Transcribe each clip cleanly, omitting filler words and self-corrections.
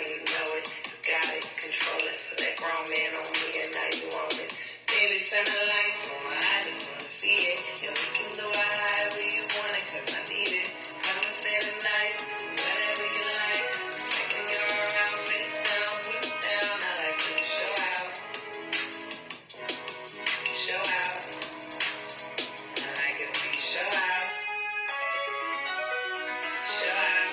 and you know it. You got it, control it. Put that grown man on me and now you own it. Baby, turn the lights on, I just wanna see it. And we can do it however you want it, cause I need it. Come and stay the night, whatever you like. Just like when you're around, face down, put it down. I like when you show out, show out. I like it when you show out, show out.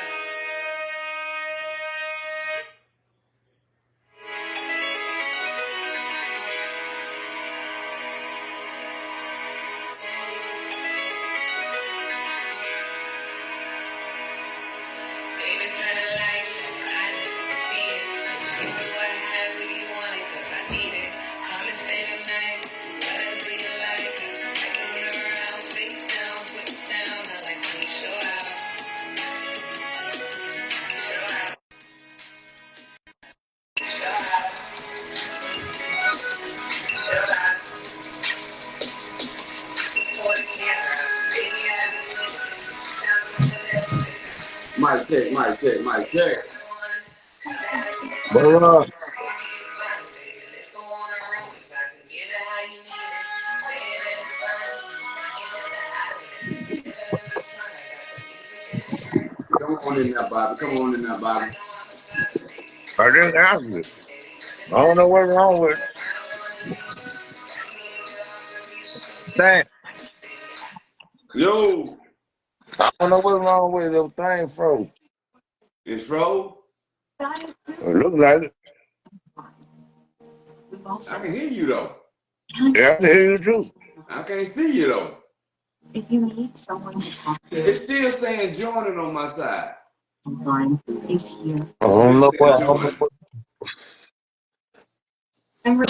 Baby, turn the lights on, I just wanna see it. And we can do it however you want it, cause I need it. Come and stay the night, whatever you like. Just like when you're around, face down, put it down. I like when you show out, show out, show out, show out. For the camera, baby, I be with it. Down with the left. Mic check, mic check, mic check. What up? Come on in there, Bobby. Come on in there, Bobby. I just answered it. I don't know what's wrong with it. Thing. Yo, I don't know what's wrong with it. The thing froze. it's froze. It looks like it. I can hear you though. Yeah, I can hear you too. I can't see you though. If you need someone to talk to, It's still saying joining on my side. someone is here. I don't know what. And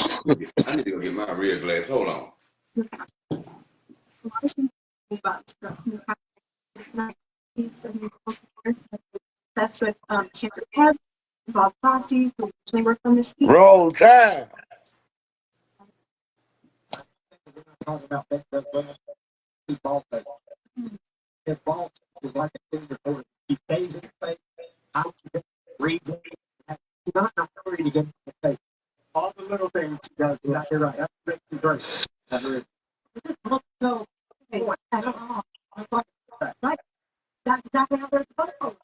I need to go get my real glass. Hold on. that's with Chamber Head, Bob Fosse, who Chamber from the State. Roll time. All the little things he does, you're right. That's great. I don't know. That's exactly how they're supposed to.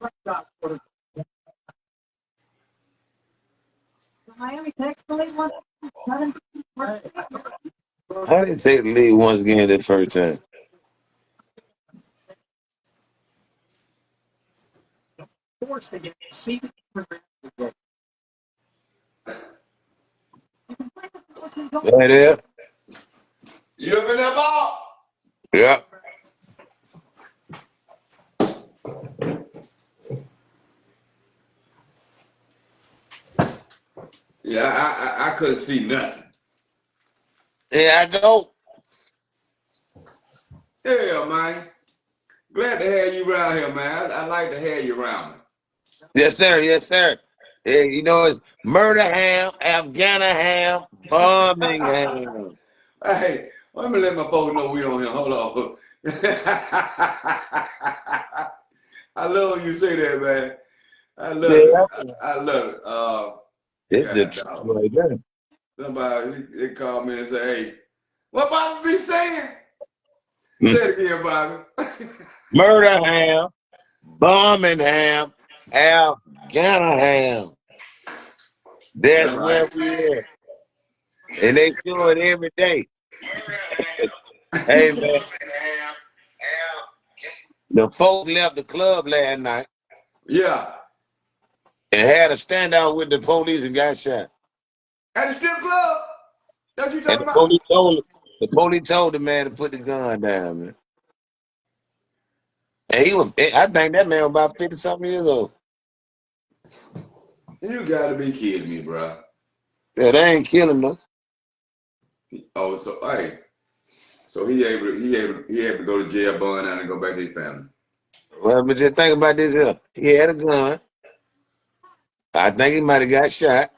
The Miami Tex believe one. How did they take the lead once again that first time? Forced to get seated. That is? You up in that ball? Yeah. Yeah, I couldn't see nothing. There I go. Yeah, man. Glad to have you around here, man. I like to have you around me. Yes, sir. Yes, sir. Yeah, you know, it's Murderham, Afghanistan, Birmingham. Hey, let me let my folks know we on here. Hold on. I love when you say that, man. I love it. I love it. It's yeah, the truth right there. Somebody they called me and say, "Hey, what Bobby be saying?" Say it again, Bobby. Murderham, Birmingham, Afghanistan. That's where we at. And they do it every day. Hey, man. The folks left the club last night Yeah. and had a standout with the police and got shot. At the strip club? That's what you And talking the about? police told the man to put the gun down, man. And I think that man was about 50-something years old. You gotta be kidding me, bro. Yeah, they ain't killing them. Oh, so hey. So he able to go to jail, bond out, and go back to his family. Well, but just think about this here. He had a gun. I think he might have got shot,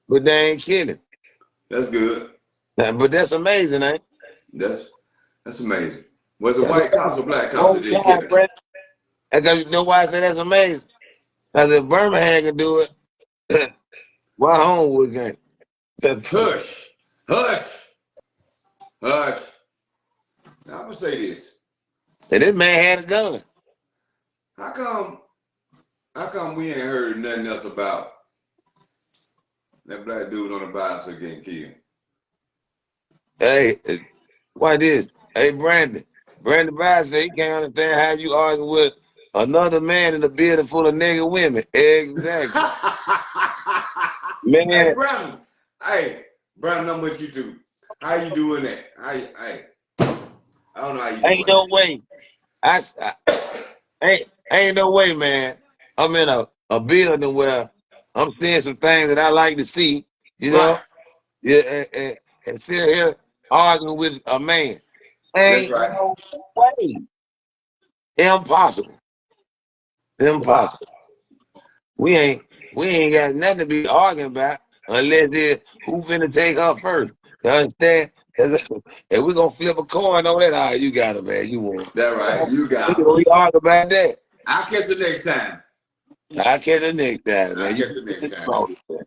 but they ain't killing. That's good. But that's amazing, ain't it? That's amazing. Was it white cops or black cops that didn't kill him? Because you know why I say that's amazing? Because if Birmingham can do it, Why Homewood game? Hush, hush, hush. Now, I'm gonna say this. And this man had a gun. How come? How come we ain't heard nothing else about that black dude on the bicycle getting killed? Hey, why this? Hey, Brandon. Brandon Bass said he can't understand how you argue with another man in a building full of nigga women. Exactly. Hey, Man, Brandon. Hey, Brandon, I'm with you too. How you doing that? Hey, I don't know how you ain't doing no that. way. Ain't no way, man. I'm in a building where I'm seeing some things that I like to see, you Right. know? Yeah, and sitting here arguing with a man. That's Ain't right. no way. Impossible. Wow. Impossible. We ain't got nothing to be arguing about unless it's who finna take her first. You understand? 'Cause if we gonna flip a coin on that, you got it, man. You won. That right. You got. We argue about that. I'll catch you next time. I catch the next time, I'll man. You catch you next time. know this, man.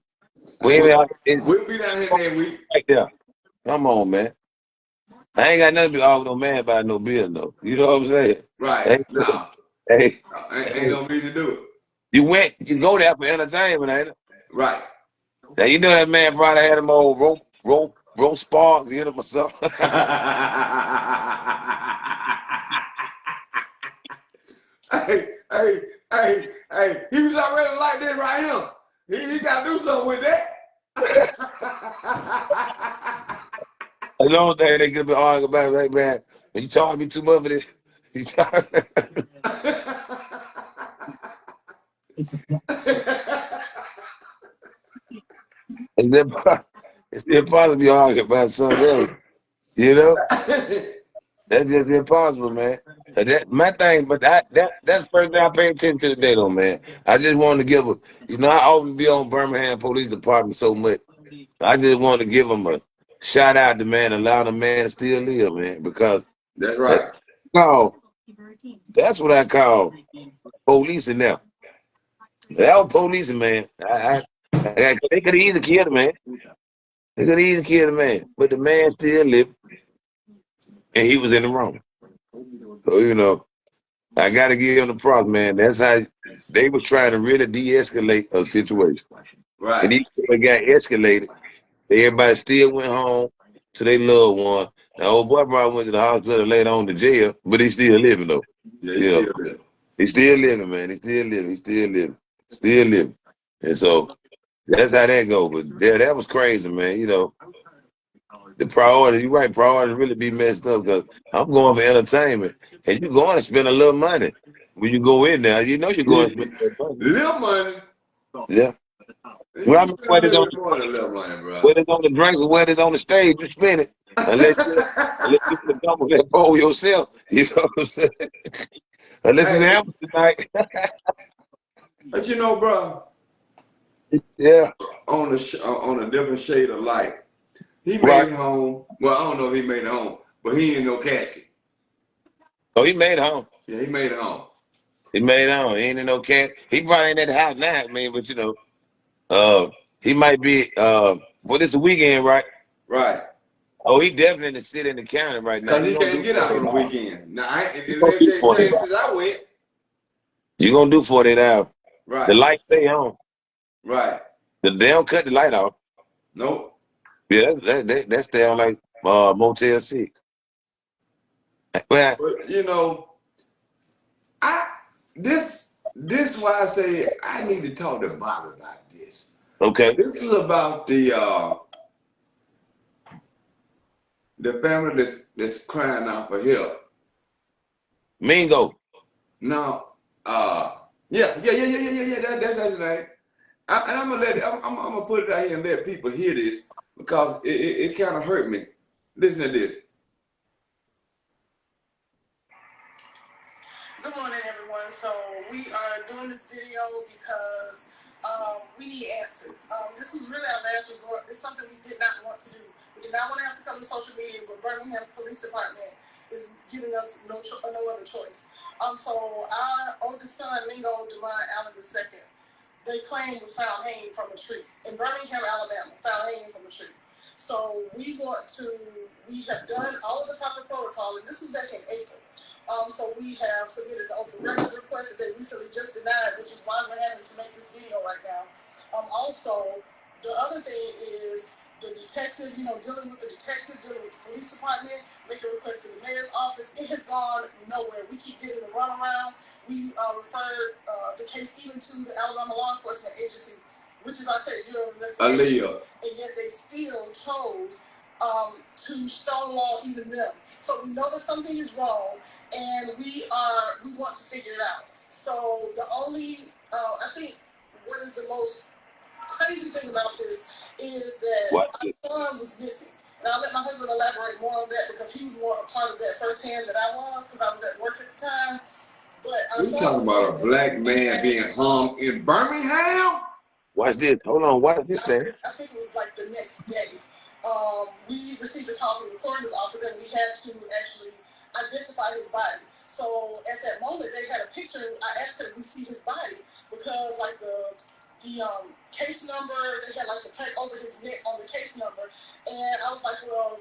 We ain't it's We'll be down here next week. right there. Come on, man. I ain't got nothing to be arguing no man about no bill, though. You know what I'm saying? Right. Hey, No. hey, Ain't no reason to do it. you go there for entertainment, ain't it? Right. Now you know that man probably had them old rope sparks in him or something. hey, he was already like this right here. He got to do something with that. The only thing they could be arguing about, right, man? When you charge me too much for this, you charge it's impossible. It's impossible to be arguing about something else. You know? That's just impossible, man. My thing, but that's the first thing I pay attention to today, though, man. I just wanted to give I often be on Birmingham Police Department so much. I just wanted to give them a shout out to man, allow the man to still live, man, because That's that, right. no, that's what I call policing now. That was policing, man. They could have easily killed the man. They could have easily killed the man, but the man still lived, and he was in the wrong. So I got to give them the props, man. That's how they were trying to really de-escalate a situation. And Right. even when it got escalated, everybody still went home to their loved one. Now, old boy probably went to the hospital later on to jail, but he's still living, though. Yeah, he's You know, still there. he's still living, man. He's still living. He's still living. Still living. And so that's how that goes. But yeah, that was crazy, man. The priority, you're right, priority really be messed up because I'm going for entertainment. And you're going to spend a little money. When you go in there, you know you're going to spend a little money. Little money. Yeah. You Well, I can mean, spend a little bit more than little money, bro. whether it's on the drink or whether it's on the stage, you spend it. Unless you can come with that bowl yourself. You know what I'm saying? Unless it's Hey, happening tonight. but bro, Yeah. on a different shade of light, he Right. made it home. Well, I don't know if he made it home, but he ain't no casket. Oh, he made it home. Yeah, he made it home. He made it home. He ain't in no cat. He probably ain't at the house now, man, but he might be well, it's the weekend, right? Right. Oh, he definitely in the city in the county right now. Because He he gonna can't do get out 48 on the hours. weekend. Now, He gonna unless do they 48 changed hours. since I went. You gonna do 48 hours. The Right. light stay on. Right. They don't cut the light off. Nope. Yeah, that stay on like Motel 6. Well, But I this why I say I need to talk to Bob about this. okay. This is about the family that's crying out for help. Mingo. Now, yeah. That's right. And I'm gonna I'm gonna put it out here and let people hear this because it kind of hurt me. Listen to this. Good morning, everyone. So we are doing this video because we need answers. This was really our last resort. It's something we did not want to do. We did not want to have to come to social media, but Birmingham Police Department is giving us no other choice. So our oldest son, Mingo Devon Allen II, they claim was found hanging from a tree in Birmingham, Alabama, found hanging from a tree. So we have done all of the proper protocol, and this was back in April. So we have submitted the open records request that they recently just denied, which is why we're having to make this video right now. Also, the other thing is the detective, dealing with the detective, dealing with the police department, making requests to the mayor's office. It has gone nowhere. We keep getting the runaround. We referred the case even to the Alabama Law Enforcement Agency, which is, I said, Bureau of Investigation, and yet they still chose to stonewall even them. So we know that something is wrong, and we want to figure it out. So the only, I think, what is the most crazy thing about this is that my son was missing. And I'll let my husband elaborate more on that because he was more a part of that firsthand than I was because I was at work at the time. But we talking about a black man being hung in Birmingham? Watch this. Hold on. Watch this thing. I think it was like the next day. We received a call from the coroner's office and we had to actually identify his body. So at that moment, they had a picture. I asked her, we see his body because like the case number, they had like the plaque over his neck on the case number. And I was like, well,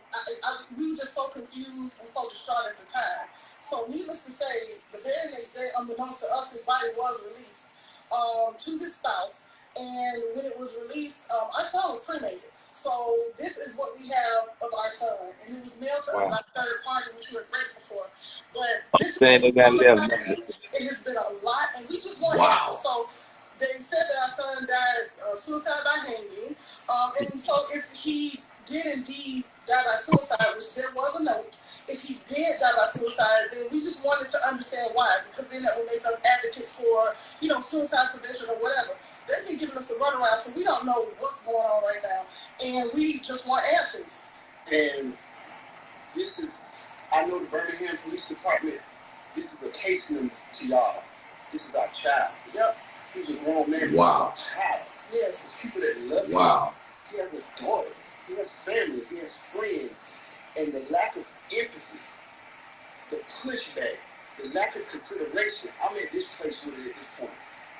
we were just so confused and so distraught at the time. So needless to say, the very next day, unbeknownst to us, his body was released to his spouse. And when it was released, our son was cremated. So this is what we have of our son. And it was mailed to us by a third party, which we're grateful for. But this it has been a lot, and we just want answers. So they said that our son died suicide by hanging. And so if he did indeed die by suicide, which there was a note, if he did die by suicide, then we just wanted to understand why, because then that would make us advocates for, suicide prevention or whatever. They've been giving us the runaround, so we don't know what's going on right now, and we just want answers. And this is, I know the Birmingham Police Department, this is a case number to y'all. This is our child. Yep. He's a grown man. Wow. This is our child. Yes. There's people that love him. Wow. He has a daughter. He has family. He has friends. And the lack of empathy, the pushback, the lack of consideration, I'm at this place with it at this point.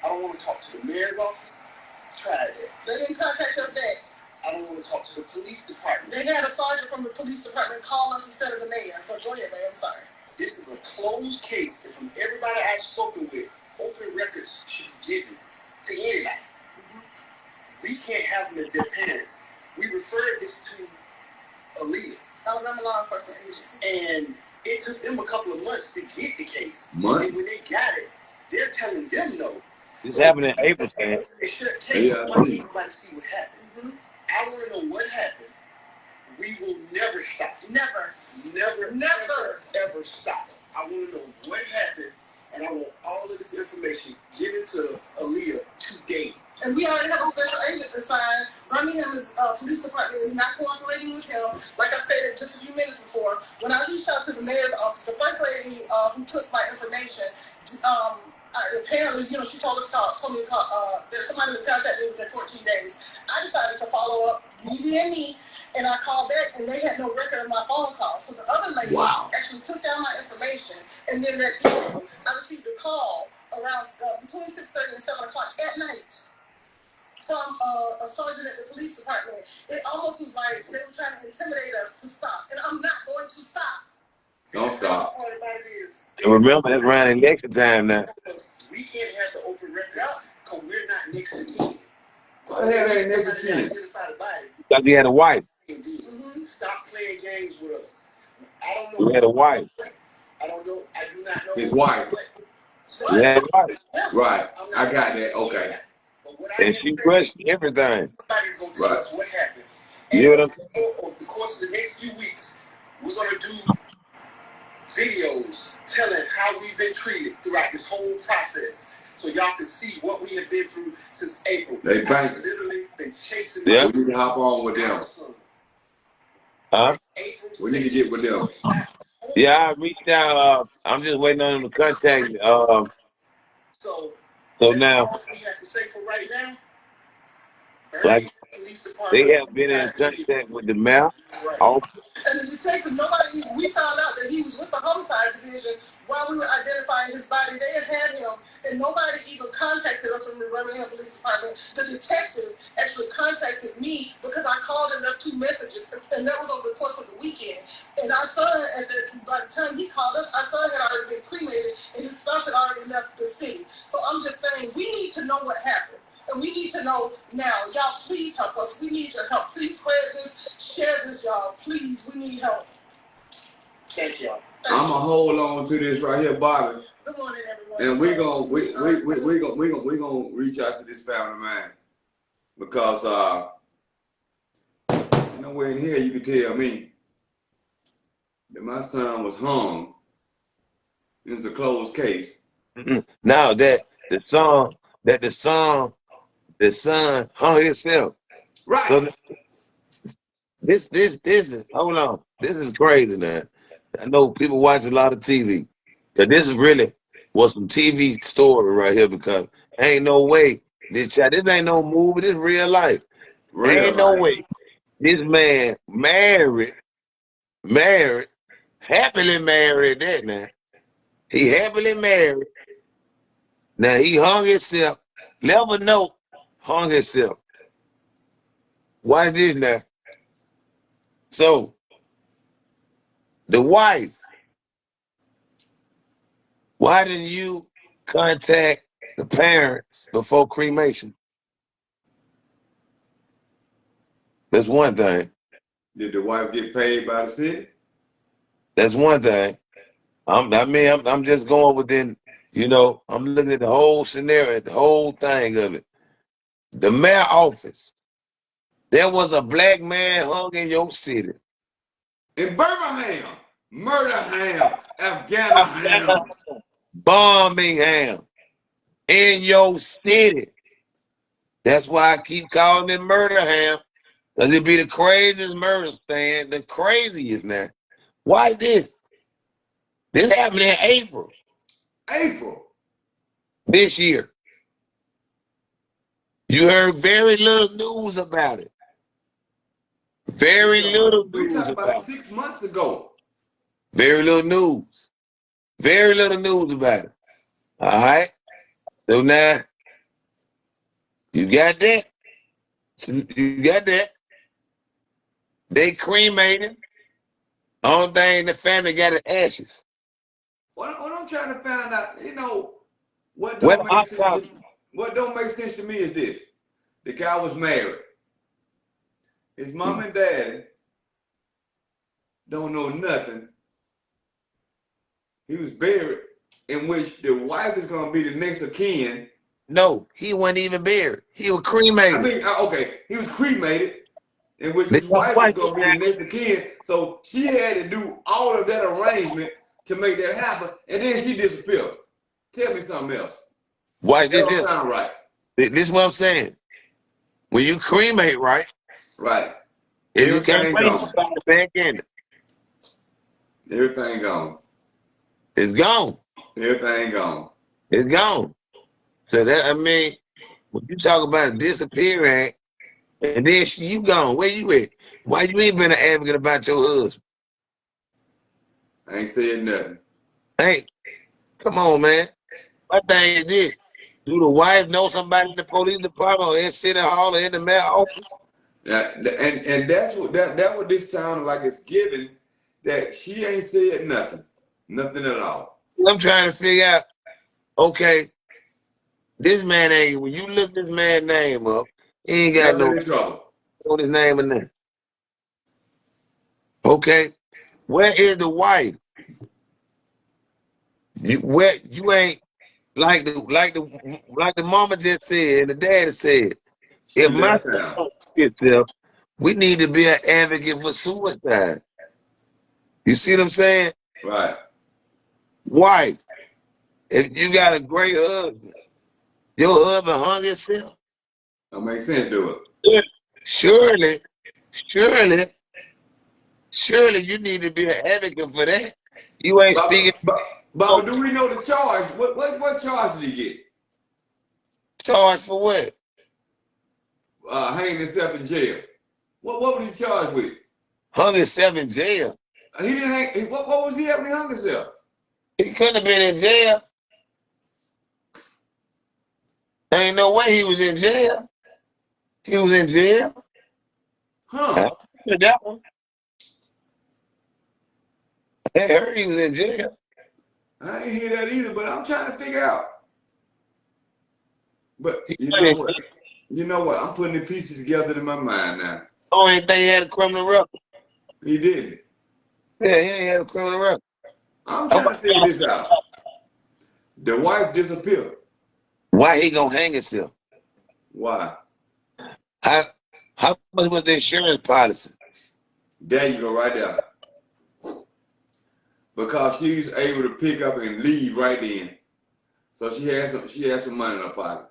I don't want to talk to the mayor's office. Try that. They didn't contact us back. I don't want to talk to the police department. They had a sergeant from the police department call us instead of the mayor. But go ahead, man. I'm sorry. This is a closed case, and from everybody I've spoken with, open records should be given to anybody. We can't have them as their parents. We referred this to Aaliyah. Alabama Law Enforcement Agency. And it took them a couple of months to get the case. Months? And when they got it, they're telling them no. This happened in April, man. They shut the case. Yeah, Why can't nobody see what happened? I want to know what happened. We will never stop. Never. Never, ever stop. I want to know what happened, and I want all of this information given to Aaliyah today. And we already have a special agent assigned. Birmingham's police department is not cooperating with him. Like I said just a few minutes before, when I reached out to the mayor's office, the first lady who took my information, apparently, she told me to call, there's somebody who contacted me within 14 days. I decided to follow up, me, and I called back, and they had no record of my phone call. So the other lady actually took down my information, and then that evening, I received a call around between 6:30 and 7 o'clock at night from a sergeant at the police department. It almost was like they were trying to intimidate us to stop, and I'm not going to stop. Don't stop. The part about it is, Remember, that's around election time now. we can't have the open records because we're not next to kin. What the hell ain't next to kin? Because he had a wife. Stop playing games with us. I don't know. He had a wife. I don't know. I do not know. His wife. He had a wife. Right. I got that. Okay. And she crushed everything. Somebody's going to tell us what happened. You know what I'm saying? Over the course of the next few weeks, we're going to do videos telling how we've been treated throughout this whole process, so y'all can see what we have been through since April. They I've literally been chasing. Yeah. We need to hop on with them. Huh? We need to get with them. Yeah, I reached out. I'm just waiting on them to contact me. So now, all we have to say for right now, like, they have been in contact with the mayor. And the detective, we found out that he was with the homicide division while we were identifying his body, they had him, and nobody even contacted us from the Birmingham Police Department. The detective actually contacted me because I called and left 2 messages, and that was over the course of the weekend. And our son, by the time he called us, our son had already been cremated, and his spouse had already left the city. So I'm just saying, we need to know what happened. And we need to know now. Y'all, please help us. We need your help. Please spread this, share this, y'all. Please, we need help. Thank y'all. I'm gonna hold on to this right here, Bobby. Good morning, everyone. And we gonna reach out to this family man, because nowhere in here you can tell me that my son was hung. It's a closed case. Now that the son hung himself. Right. So this is, hold on. This is crazy, man. I know people watch a lot of TV, but this is really was some TV story right here, because ain't no way this ain't no movie. This real life. Ain't no way this man married, happily married that now. He happily married. Now he hung himself. Never know, hung himself. Why this now? So the wife, why didn't you contact the parents before cremation? That's one thing. Did the wife get paid by the city? That's one thing. I'm just going within, I'm looking at the whole scenario, the whole thing of it. The mayor office. There was a black man hung in your city. In Birmingham, Murderham, Afghanistan, Birmingham, in your city. That's why I keep calling it Murderham, because it be the craziest murder stand, the craziest now. Why this? This happened in April. This year. You heard very little news about it. Very little we news talked about about it. 6 months ago. Very little news. Very little news about it. All right? So now, you got that? You got that? They cremated. Only thing the family got is ashes. What I'm trying to find out, what don't make sense to me is this. The guy was married. His mom and daddy don't know nothing. He was buried, in which the wife is going to be the next of kin. No, he wasn't even buried. He was cremated. I mean, okay, he was cremated, in which his wife was going to be the next of kin. So she had to do all of that arrangement to make that happen, and then she disappeared. Tell me something else. Why that don't sound right. This is what I'm saying. When you cremate, right? Right. If you can't bring somebody back in it. Everything gone. It's gone. Everything gone. It's gone. So when you talk about disappearing, and then you gone, where you at? Why you ain't been an advocate about your husband? I ain't saying nothing. Hey, come on, man. My thing is this. Do the wife know somebody in the police department or in City Hall or in the mayor office? Yeah, and that's what what this sounded like. It's given that she ain't said nothing. Nothing at all. I'm trying to figure out, okay, this man ain't, when you look this man's name up, he ain't got no trouble. On his name in there. Okay, where is the wife? You ain't like the mama just said and the daddy said. If my son itself, we need to be an advocate for suicide. You see what I'm saying? Right. Wife, if you got a great husband, your husband hung himself. That makes sense, do it. Surely, you need to be an advocate for that. You ain't speaking. But do we know the charge? What charge did he get? Charged for what? Hanging himself in jail. What was he charged with? Hung himself in jail. He didn't hang. What was he having? He hung himself. He couldn't have been in jail. Ain't no way he was in jail. He was in jail. I Huh? heard that one. I heard he was in jail. I didn't hear that either, but I'm trying to figure out. But He you know couldn't. what? You know what? I'm putting the pieces together in my mind now. Only thing he had a criminal record. He didn't. Yeah, he ain't had a criminal record. I'm trying to figure this out. The wife disappeared. Why he gonna hang himself? Why? How much was the insurance policy? There you go, right there. Because she's able to pick up and leave right then. So she has some money in her pocket.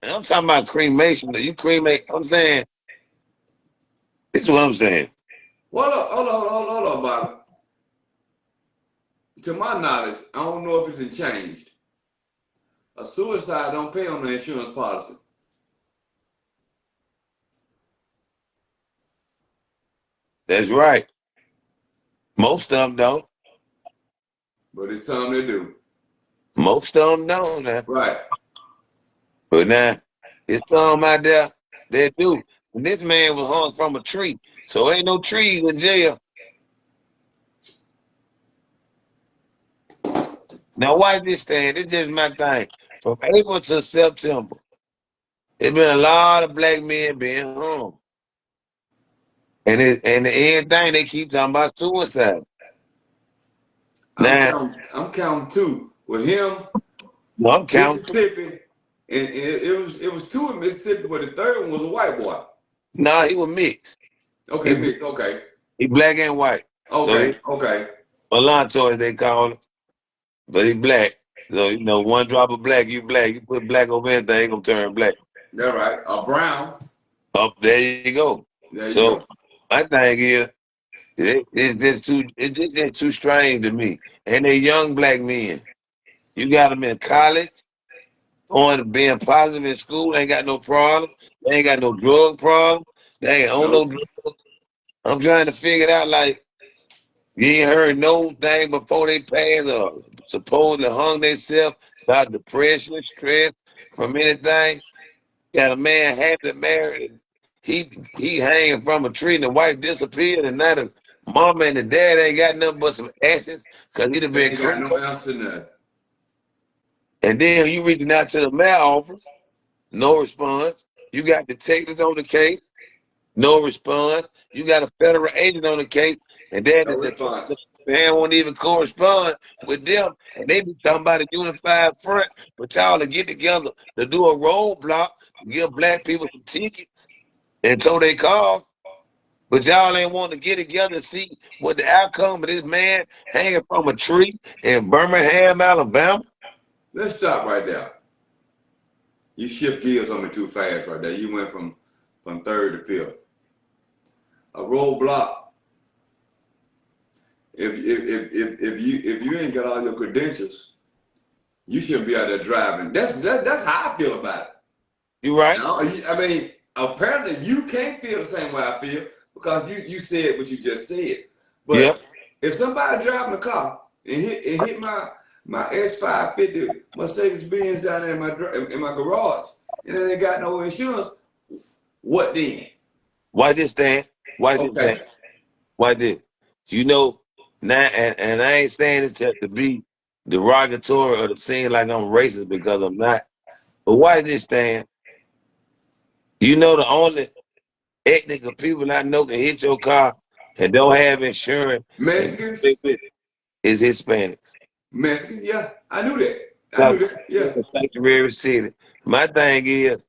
And I'm talking about cremation. You cremate. I'm saying this is what I'm saying. Hold up, Bobby. To my knowledge, I don't know if it's changed. A suicide don't pay on the insurance policy. That's right. Most of them don't. But it's something they do. Most of them don't now. Right. But now, it's some out there that do. And this man was hung from a tree. So ain't no trees in jail. Now watch this thing. This is my thing. From April to September, there's been a lot of black men being hung. And everything they keep talking about suicide. Now, I'm counting two. With him, no, I'm counting. Mississippi, and it was two in Mississippi, but the third one was a white boy. No, he was mixed. Okay, mixed. Okay. He black and white. Okay. So okay. Alonzo, as they call him. But he black. So, you know, one drop of black, you black. You put black over anything, ain't gonna turn black. That's right. A brown. Up there you go. There you So go. my thing is, it's just too strange to me. And they young black men. You got them in college, on being positive in school, they ain't got no problem. They ain't got no drug problem. They ain't on no Nope. drugs. I'm trying to figure it out like you ain't heard no thing before they passed or supposedly hung themselves about depression, stress, from anything. Got a man happily married and he hanging from a tree and the wife disappeared and now the mama and the dad ain't got nothing but some ashes because he'd have They been ain't got cremated. no answer to nothing. And then you reaching out to the mayor office, no response. You got detectives on the case, no response. You got a federal agent on the case, and then No the response. man won't even correspond with them. And they be talking about a unified front, but y'all to get together to do a roadblock to give black people some tickets and tow their cars. But y'all ain't want to get together and see what the outcome of this man hanging from a tree in Birmingham, Alabama. Let's stop right there. You shift gears on me too fast right there. You went from third to fifth. A roadblock. If you ain't got all your credentials, you shouldn't be out there driving. That's how I feel about it. You right? Now, I mean, apparently you can't feel the same way I feel because you said what you just said. But Yep. if somebody driving a car and hit my S550 Mercedes Benz down there in my garage, and then they got no insurance, what then? Why this thing? Why this Okay. thing? Why this? You know, now, and I ain't saying this to be derogatory or to seem like I'm racist because I'm not. But why this thing? You know, the only ethnic of people I know can hit your car and don't have insurance and Mexicans, is Hispanics. Mexicans, yeah, I knew that. Now, Yeah. sanctuary city. My thing is,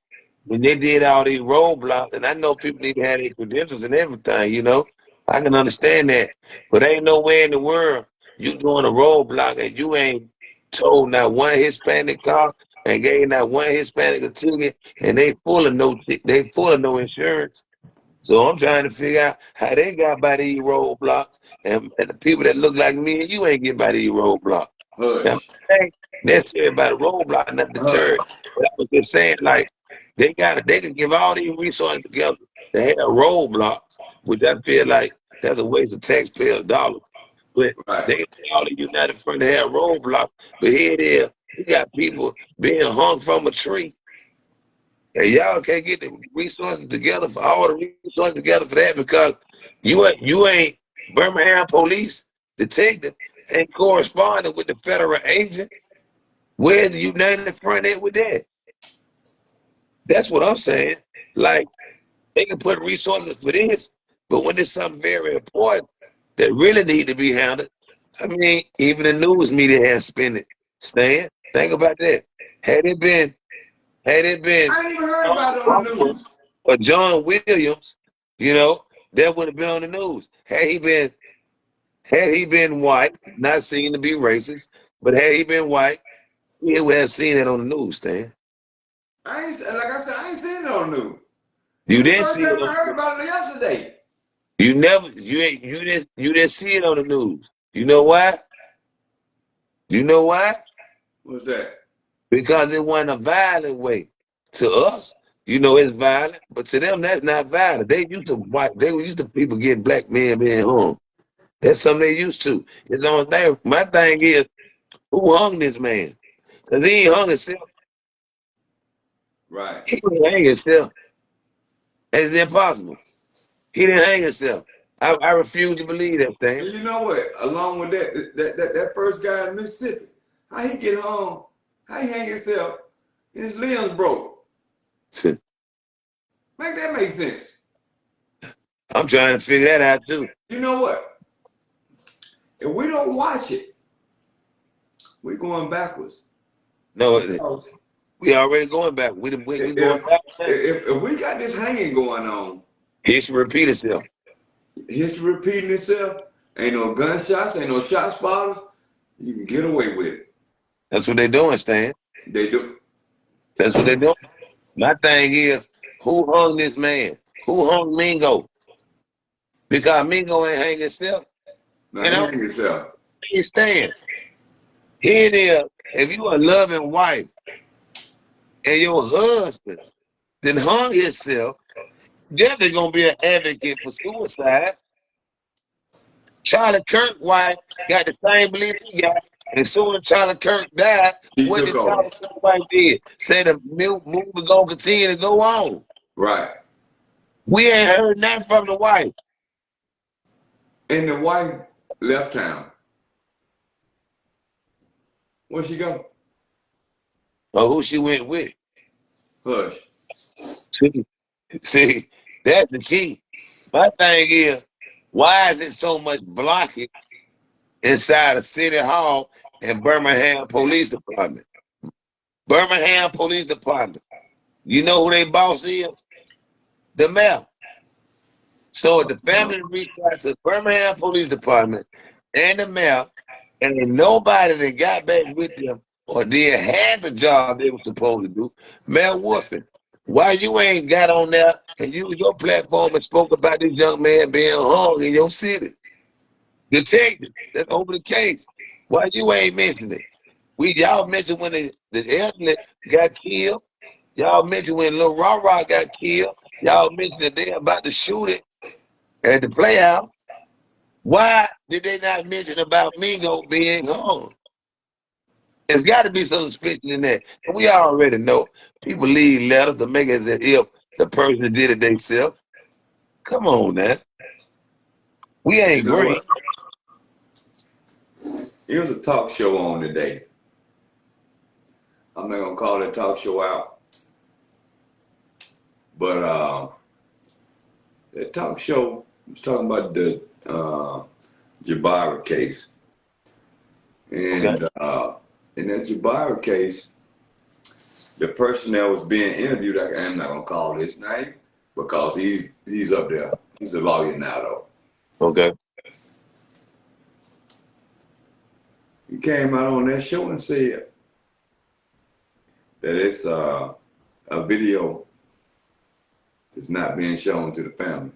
when they did all these roadblocks, and I know people need to have their credentials and everything, you know, I can understand that. But ain't nowhere in the world you doing a roadblock and you ain't told not one Hispanic car and gave not one Hispanic a ticket, and they full of no insurance. So I'm trying to figure out how they got by these roadblocks, and the people that look like me and you ain't get by these roadblocks. Now, Hush. I ain't necessarily about a roadblock, not the Hush. church. But I was just saying, like, they can give all these resources together to have roadblocks, which I feel like that's a waste of taxpayers' dollars. But Right. they all the United Front have roadblocks. But here it is. You got people being hung from a tree. And y'all can't get the resources together for all the resources together for that because you ain't Birmingham police detective ain't corresponding with the federal agent. Where's the United Front at with that? That's what I'm saying. Like they can put resources for this, but when it's something very important that really need to be handled, I mean, even the news media has spent it. Stan, think about that. Had it been, had it been I ain't even heard John about it on the Crawford news. or John Williams, you know, that would have been on the news. Had he been white, not seen to be racist, but had he been white, we would have seen it on the news, Stan. I ain't like I said, I ain't seen it on the news. You This is the didn't first see it time on I the heard news. about it yesterday. You didn't see it on the news. You know why? You know why? What's that? Because it wasn't a violent way. To us, you know, it's violent, but to them, that's not violent. They were used to people getting black men being hung. That's something they used to. It's the only thing. My thing is, who hung this man? Because he ain't hung himself. Right. He didn't hang himself. It's impossible. He didn't hang himself. I refuse to believe that And thing. you know what? Along with that first guy in Mississippi, how he get home? How he hang himself? And his limbs broke. Make that make sense. I'm trying to figure that out too. You know what? If we don't watch it, we're going backwards. No, Because we already going back. We going back now. if we got this hanging going on, History repeat itself. history repeating itself, ain't no gunshots, ain't no shot spotters, you can get away with it. That's what they doing, Stan. They do. That's what they doing. My thing is, who hung this man? Who hung Mingo? Because Mingo ain't hang himself. Now You he know, hang himself. he stand. Here it is. If you a loving wife and your husband then hung himself, definitely gonna be an advocate for suicide. Charlie Kirk's wife got the same belief he got. And as soon as Charlie Kirk died, He what took did over. Charlie Kirk's wife did? Say the movie gonna continue to go on. Right. We ain't heard nothing from the wife. And the wife left town. Where she go? Or who she went with. Hush. See, that's the key. My thing is, why is it so much blocking inside of City Hall and Birmingham Police Department? Birmingham Police Department. You know who their boss is? The mayor. So if the family reached out to Birmingham Police Department and the mayor, and then nobody that got back with them or did half the job they were supposed to do, Mayor Wolfen, why you ain't got on there and used your platform and spoke about this young man being hung in your city? Detective, that's over the case. Why you ain't mentioning it? Y'all mentioned when the elderly got killed. Y'all mentioned when Lil Rah got killed. Y'all mentioned that they about to shoot it at the playhouse. Why did they not mention about Mingo being hung? There's got to be some suspicion in that. And we already know people leave letters to make it as if the person did it themselves. Come on now. We You ain't know green. what? It was a talk show on today. I'm not gonna call that talk show out, but that talk show was talking about the Jabara case, Okay. and in that Jabara case, the person that was being interviewed, I'm not gonna call his name because he's up there. He's a lawyer now, though. Okay. He came out on that show and said that it's a video that's not being shown to the family.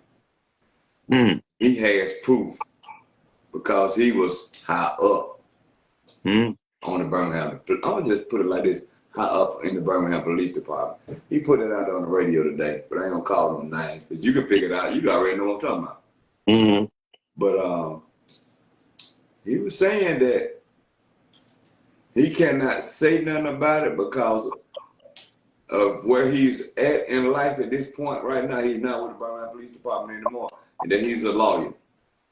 Mm. He has proof because he was high up Mm. on the Birmingham. I'm gonna just put it like this: high up in the Birmingham Police Department. He put it out on the radio today, but I ain't gonna call them names. But you can figure it out. You already know what I'm talking about. Mm. But He was saying that he cannot say nothing about it because of where he's at in life at this point right now. He's not with the Birmingham Police Department anymore, and that he's a lawyer.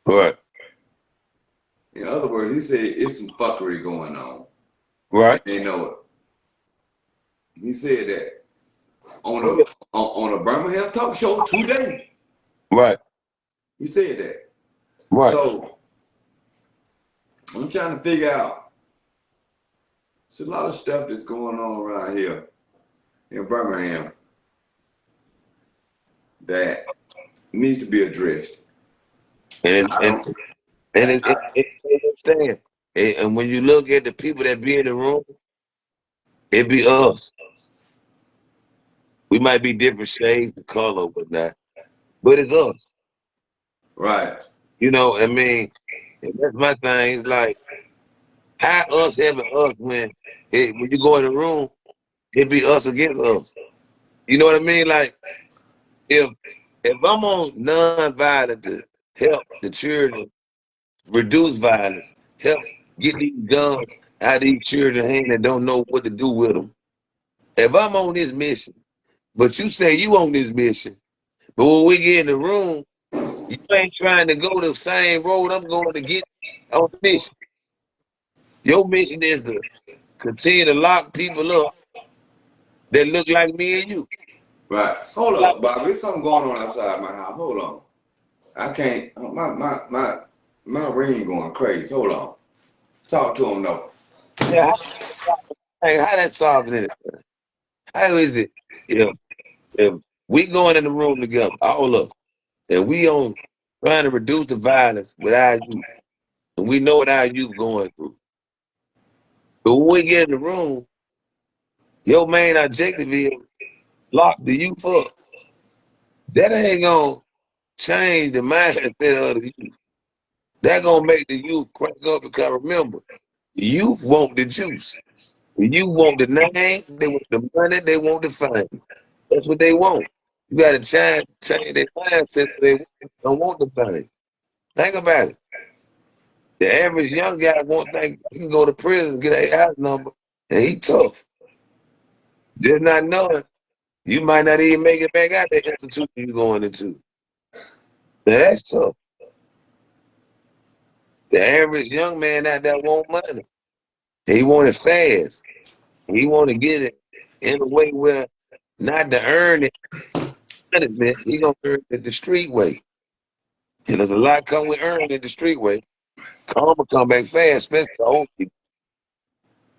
Right. In other words, he said it's some fuckery going on. Right. And they know it. He said that on a Birmingham talk show today. Right. He said that. Right. So I'm trying to figure out. There's a lot of stuff that's going on around here in Birmingham that needs to be addressed. And when you look at the people that be in the room, it be us. We might be different shades of color, whatnot, but it's us. Right. You know, I mean, and that's my thing. It's like, how us having us when you go in the room, it be us against us. You know what I mean? Like, if I'm on non-violent to help the children reduce violence, help get these guns out of these children's hands that don't know what to do with them. If I'm on this mission, but you say you on this mission, but when we get in the room, you ain't trying to go the same road I'm going to get on the mission. Your mission is to continue to lock people up that look like me and you. Right. Hold up, Bobby. There's something going on outside my house. Hold on. I can't. My ring going crazy. Hold on. Talk to him though. Yeah, how that solving it? How is it if we going in the room together, all of us, and we on trying to reduce the violence with our youth, and we know what our youth going through. But when we get in the room, your main objective is lock the youth up. That ain't gonna change the mindset of the youth. That gonna make the youth crank up because remember, the youth want the juice. The youth want the name, they want the money, they want the fame. That's what they want. You gotta change their mindset so they don't want the fame. Think about it. The average young guy won't think he can go to prison, get a house number, and he tough. Just not knowing you might not even make it back out the institution you going into. Now that's tough. The average young man out there want money. He want it fast. He want to get it in a way where not to earn it, punishment, he gonna earn it the street way. And there's a lot come with earning it the street way. Karma come back fast, especially the old people.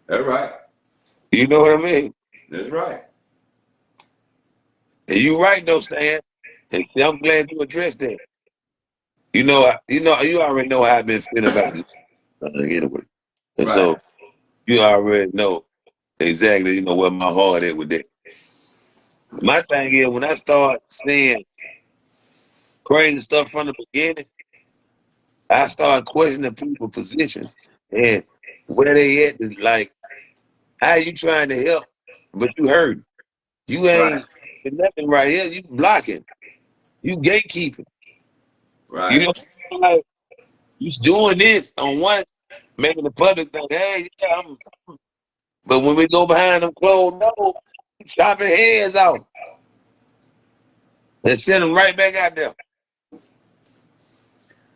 That's right. You know what I mean? That's right. And you right though, Stan. And I'm glad you addressed that. You already know how I've been feeling about this anyway. And Right. so you already know exactly, where my heart is with that. My thing is when I start seeing crazy stuff from the beginning, I start questioning people's positions and where they at. Is like, how you trying to help, but you hurting. You Right. ain't doing nothing right here. You blocking. You gatekeeping. You Right. know, like you doing this on one, making the public think, hey, yeah, but when we go behind them closed doors, chopping heads off and send them right back out there.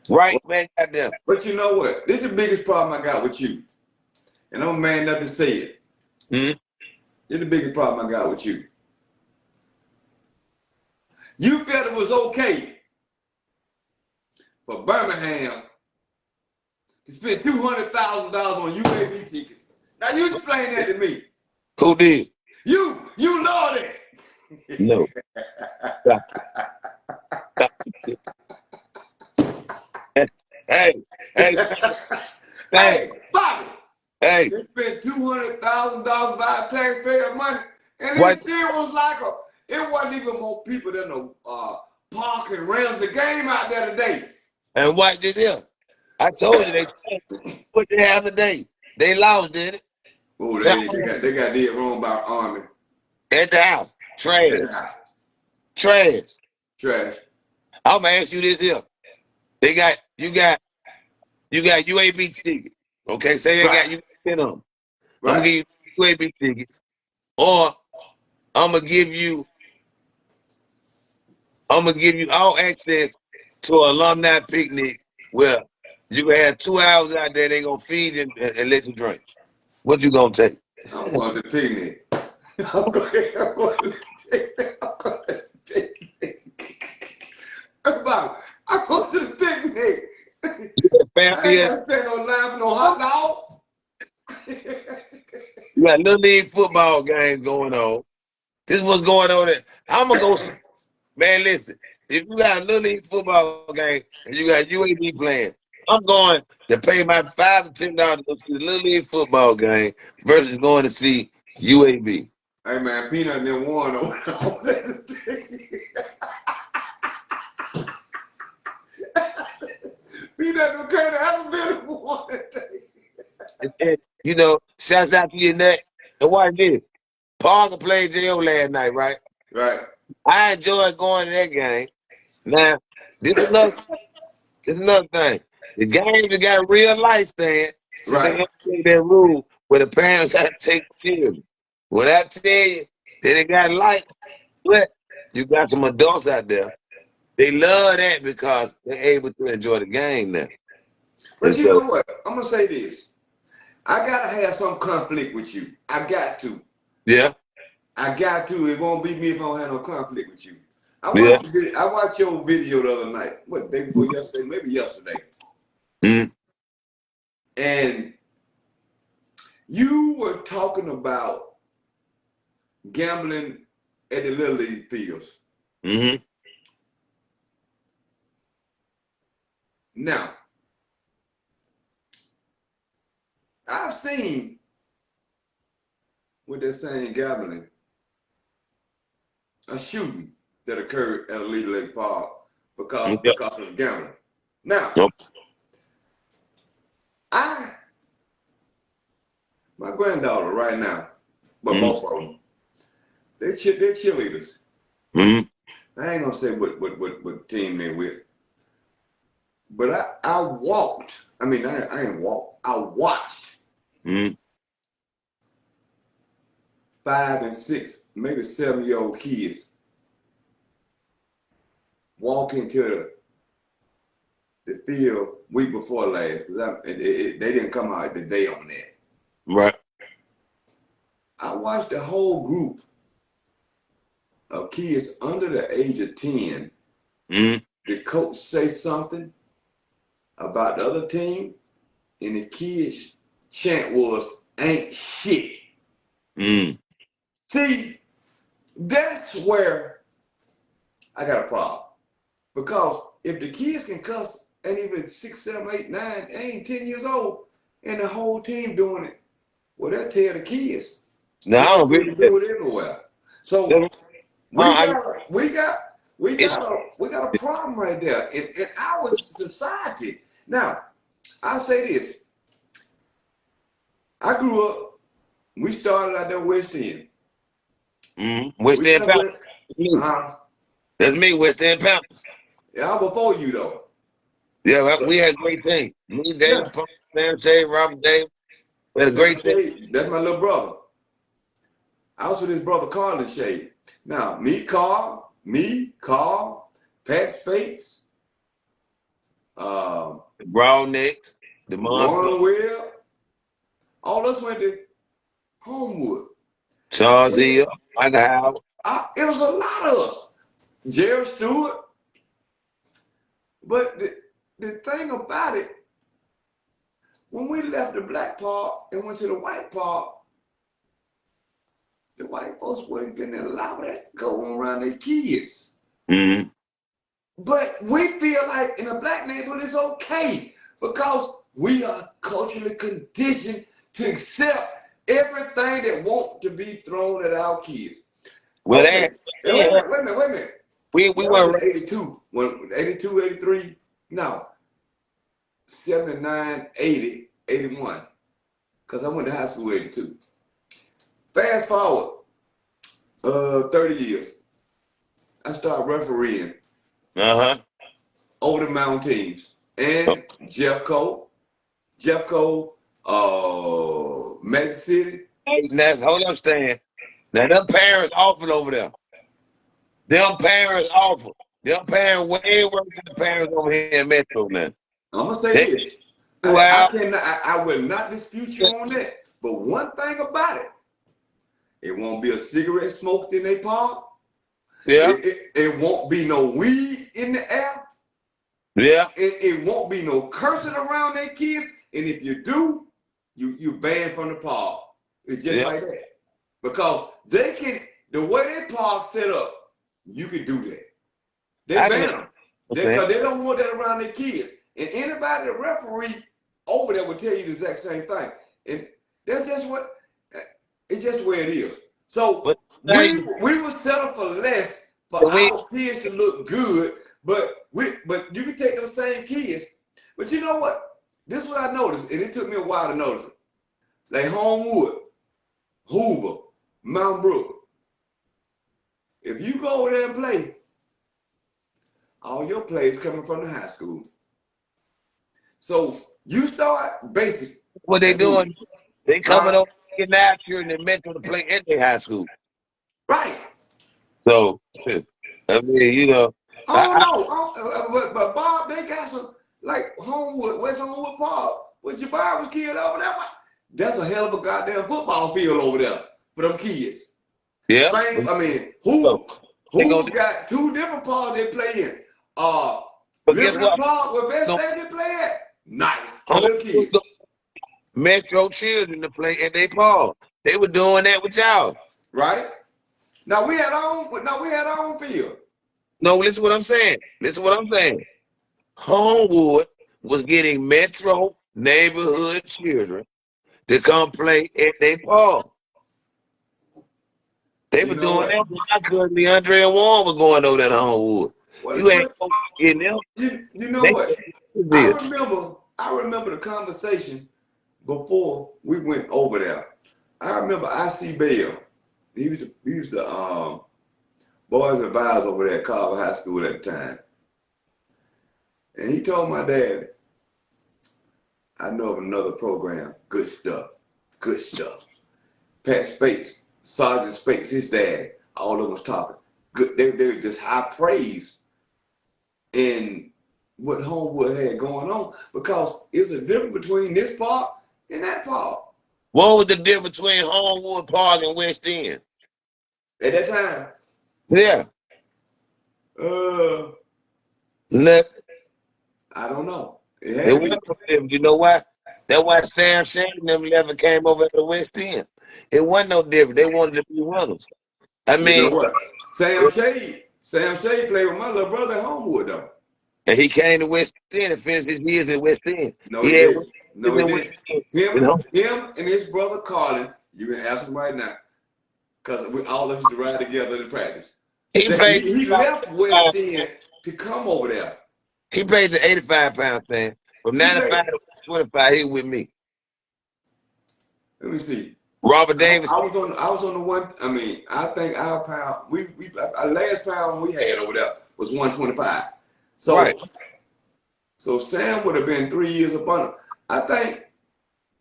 Right back out there. But you know what? This is the biggest problem I got with you. And I'm a man enough to say it. Mm-hmm. This is the biggest problem I got with you. You felt it was okay for Birmingham to spend $200,000 on UAV tickets. Now you explain that to me. Who did? You love that. No. Stop. Stop. Hey, Hey, Bobby. Hey. They spent $200,000 of our taxpayer money, and What? it still was like it wasn't even more people than the park and Ramsey game out there today. And what did here? I told you they what they have today. They lost, did it? Oh, they got did wrong by Army. At the house. Trash. Yeah. Trash. Trash. I'm gonna ask you this here. You got You got UAB tickets. Okay, say I got you 10 of them. I'm gonna Right. give you UAB tickets, or I'm gonna give you all access to an alumni picnic where you can have 2 hours out there. They gonna feed you and let you drink. What you gonna take? I'm going to the picnic. I'm going to the picnic. I'm going to the picnic. Everybody, I'm going to the picnic. I ain't Family, got to stand no line for no hot dog. you got little league football games going on. This is what's going on there. I'm gonna go. Man, listen. If you got a little league football game and you got UAB playing, I'm going to pay my $5 to $10 to go see the little league football game versus going to see UAB. Hey man, Peanut and them won over there. Peanut and Kato haven't been won today. You know, shouts out to your neck. And watch this. Parker played JO last night, right? Right. I enjoyed going to that game. Now, this is another thing. The games that got real life stand, since they Right. implemented that rule where the parents have to take the children. When I tell you that they got light, but you got some adults out there. They love that because they're able to enjoy the game now. But And you know so, what? I'm gonna say this. I gotta have some conflict with you. I got to. yeah, I got to. It won't be me if I don't have no conflict with you. yeah. I watched your video the other night. What, the day before yesterday? Maybe yesterday. Mm-hmm. And you were talking about gambling at the Little League fields. Mm-hmm. Now, I've seen what they're saying gambling, a shooting that occurred at a Little League park because Yep. of gambling. Now, Yep. my granddaughter right now, but Mm-hmm. both of them, they're cheerleaders. Mm-hmm. I ain't gonna say what team they're with, but I walked. I mean, I ain't walked. I watched Mm-hmm. 5 and 6, maybe 7-year-old kids walk into the field week before last because they didn't come out the day on that. Right. I watched the whole group of kids under the age of 10. Mm-hmm. The coach say something about the other team, and the kids' chant was "ain't shit." Mm-hmm. See, that's where I got a problem. Because if the kids can cuss, and even 6, 7, 8, 9, ain't 10 years old, and the whole team doing it, well, that tell the kids, No, I just don't like they agree can with that. do it everywhere. So we got a problem right there in our society. Now, I say this. I grew up, we started out there West End. Mm-hmm. West We End got Panthers. West, uh-huh. That's me, West End Panthers. Yeah, I was before you though. Yeah, But we had a great team. Me, yeah, David, Punk, Sam Shea, Robert Davis. We had a Sam great team. Shade, that's my little brother. I was with his brother Carl Shade. Now, Carl, Pat Spates, um, The Broadnecks, the Monster, Ron Webb, all us went to Homewood. Charles And Hill, Michael Howard. it was a lot of us. Jerry Stewart. But the thing about it, when we left the black park and went to the white park, the white folks weren't going to allow that to go on around their kids. Mm-hmm. But we feel like in a black neighborhood it's okay because we are culturally conditioned to accept everything that wants to be thrown at our kids. Well, Okay, and yeah, wait a minute. we That was went in 82, 83, no, 79, 80, 81, because I went to high school 82. Fast forward 30 years, I started refereeing uh-huh. over the mountain teams. And Jeff Cole, Jeffco, Magic City. That's hold on, Stan. Now them parents awful over there. Them parents awful. Them parents way worse than the parents over here in Metro now. I'm gonna say They this. wow. I will not dispute you on that. But one thing about it, it won't be a cigarette smoked in their park. Yeah. It won't be no weed in the air. Yeah. It won't be no cursing around their kids. And if you do, you banned from the park. It's just like that. Because they can, the way they park set up, you can do that. They ban them. Because they don't want that around their kids. And anybody, the referee over there will tell you the exact same thing. And that's just what, it's just where it is. So we will settle for less for our kids to look good, but you can take those same kids. But you know what? This is what I noticed, and it took me a while to notice it. Like Homewood, Hoover, Mount Brook. If you go over there and play, all your plays coming from the high school. So you start basic. What they doing? They coming over here now in the Metro to play at their high school. Right. So I mean, you know. I don't know. But Bob, they got some like Homewood, West Homewood Park, where Jabbar was killed over there. That's a hell of a goddamn football field over there for them kids. Yeah. I mean, who got two different parks they play in? Liberty Park where Best State they play at? Nice. Little kids. Metro children to play at their park. They were doing that with y'all. Right? Now we had our own field. No, listen what I'm saying. Homewood was getting Metro neighborhood children to come play at their park. They were doing that when my cousin DeAndre and Warren was going over there to Homewood. Well, you ain't getting them. You know what? I remember the conversation before we went over there. I remember I.C. Bell. He was the boys advisor over there at Carver High School at the time. And he told my dad, I know of another program, good stuff. Pat Spates, Sergeant Spates, his dad, all of them was talking. Good, they were just high praise in what Homewood had going on, because it's a difference between this park and that park. What was the difference between Homewood Park and West End? At that time? Yeah. Nothing. I don't know. It wasn't different. You know why? That's why Sam Shane and them never came over to the West End. It wasn't no different. They wanted to be runners. I mean, you know what? Sam Shade played with my little brother at Homewood though. And he came to West End and finished his years at West End. No, he didn't. No, he didn't. Him and his brother Carlin, you can ask him right now, because we all of us to ride together in practice. He left West End to come over there. He played the 85-pound thing. From 95 to 25, he was with me. Let me see. Robert Davis. I was on the one. I mean, I think our pound. Our last pound we had over there was 125. So, so Sam would have been 3 years up under. I think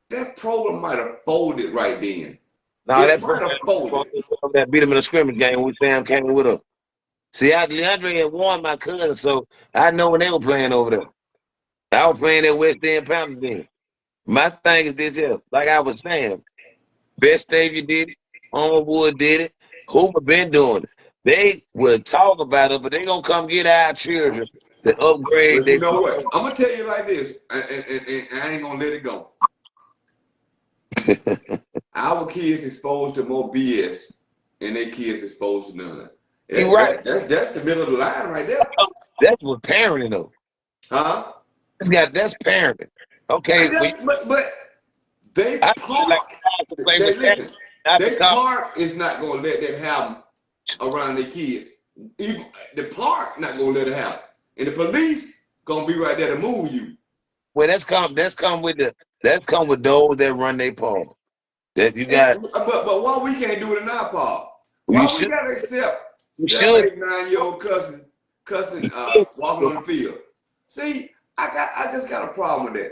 that program might have folded right then. No, that might have folded. That beat him in a scrimmage game when Sam came with him. See, DeAndre had won my cousin, so I know when they were playing over there. I was playing at West End Panthers then. My thing is this here, like I was saying, Best Savior did it, Homewood did it, Hoover been doing it. They will talk about it, but they gonna come get our children to upgrade. You know what? I'm gonna tell you like this, and I ain't gonna let it go. Our kids exposed to more BS, and their kids exposed to none. You're right. That's the middle of the line right there. That's what parenting though. Huh? Yeah, that's parenting. Okay, but they park. They park is not gonna let that happen around their kids. Even the park not gonna let it happen, and the police gonna be right there to move you. Well, that's come with those that run their park. That you got. But why we can't do it in our park? Why we gotta accept 7, 8, 9-year-old cussing walking on the field? See, I just got a problem with that.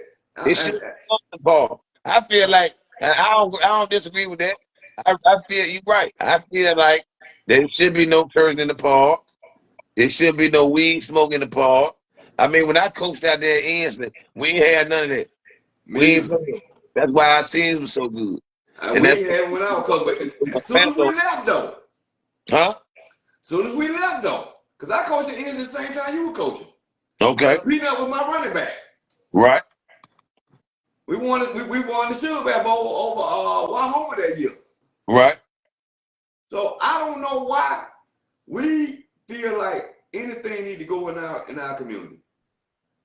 the ball. I feel like I don't disagree with that. I feel you're right. I feel like there should be no cursing in the park. There should be no weed smoke in the park. I mean, when I coached out there in Ansley, we ain't had none of that. Me We ain't either. playing. That's why our teams were so good. And We that's ain't had one out because as soon as we left though. huh? As soon as we left though. Because I coached in the same time you were coaching. Okay. Peanut was my running back. Right. We won the Sugar Bear Bowl over Oklahoma that year. Right. So I don't know why we feel like anything need to go in our community.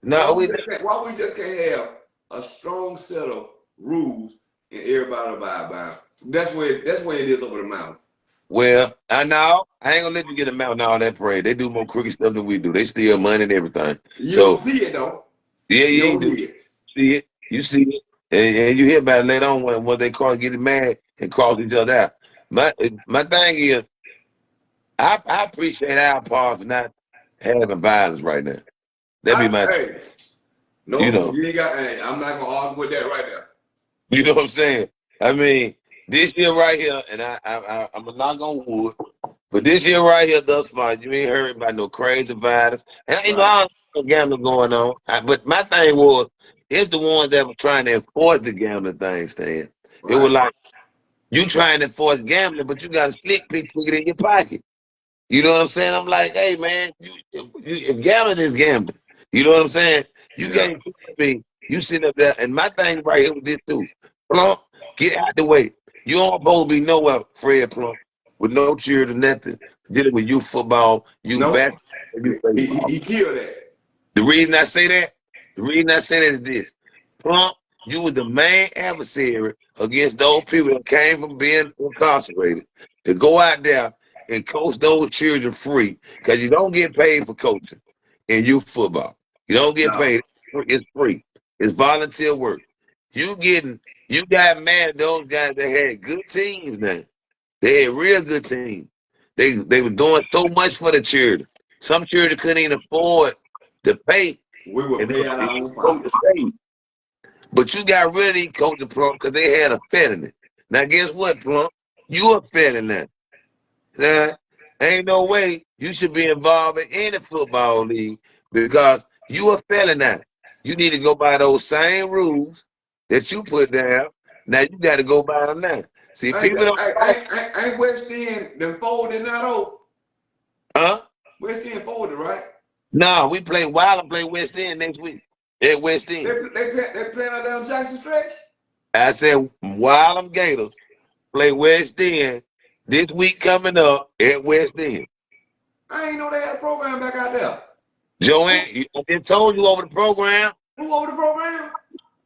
No, Why we just can't have a strong set of rules and everybody abide by them. That's where it is over the mountain. well, I know I ain't gonna let you get them out and all that parade. They do more crooked stuff than we do. They steal money and everything. You So don't see it though. yeah, You you don't do see it. see it. You see it, and you hear about it later on when they call getting mad and cross each other out. My thing is, I appreciate our part for not having violence right now. That be my, Hey, you no, know, you ain't got. Hey, I'm not gonna argue with that right there. you know what I'm saying. I mean, this year right here, and I'm a knock on wood. But this year right here, thus far, you ain't heard about no crazy violence. And you know, Right. I don't know gambling going on. But my thing was, it's the ones that were trying to enforce the gambling thing, Stan. It was Right. like, you trying to enforce gambling, but you got a slick pick it in your pocket. You know what I'm saying? I'm like, hey, man, if gambling is gambling. You know what I'm saying? You Yeah. can't me. You sitting up there, and my thing right here with this too. Plump, get out the way. You don't supposed to be nowhere, Fred Plump, with no children, nothing. Dealing with youth football, youth No. basketball, youth baseball. He killed that. The reason I say that, is this. Plump, you was the main adversary against those people that came from being incarcerated to go out there and coach those children free because you don't get paid for coaching in youth football. You don't get No. paid. It's free. It's volunteer work. You got mad at those guys that had good teams now. They had real good teams. They were doing so much for the children. Some children couldn't even afford to pay, We will and they pay were out our own coaches pocket. paid. But you got rid of these coaches, Plump, because they had a felony. Now guess what, Plump? You a felon now. Now, ain't no way you should be involved in any football league because you a felon now. You need to go by those same rules that you put down. Now you got to go by them now. See, people don't know. Ain't West End them folded now though? Huh? West End folded, right? No, we play Wild and play West End next week at West End. They playing out down Jackson Stretch? I said Wild and Gators play West End this week coming up at West End. I ain't know they had a program back out there. Joanne, I just told you over the program. Who over the program?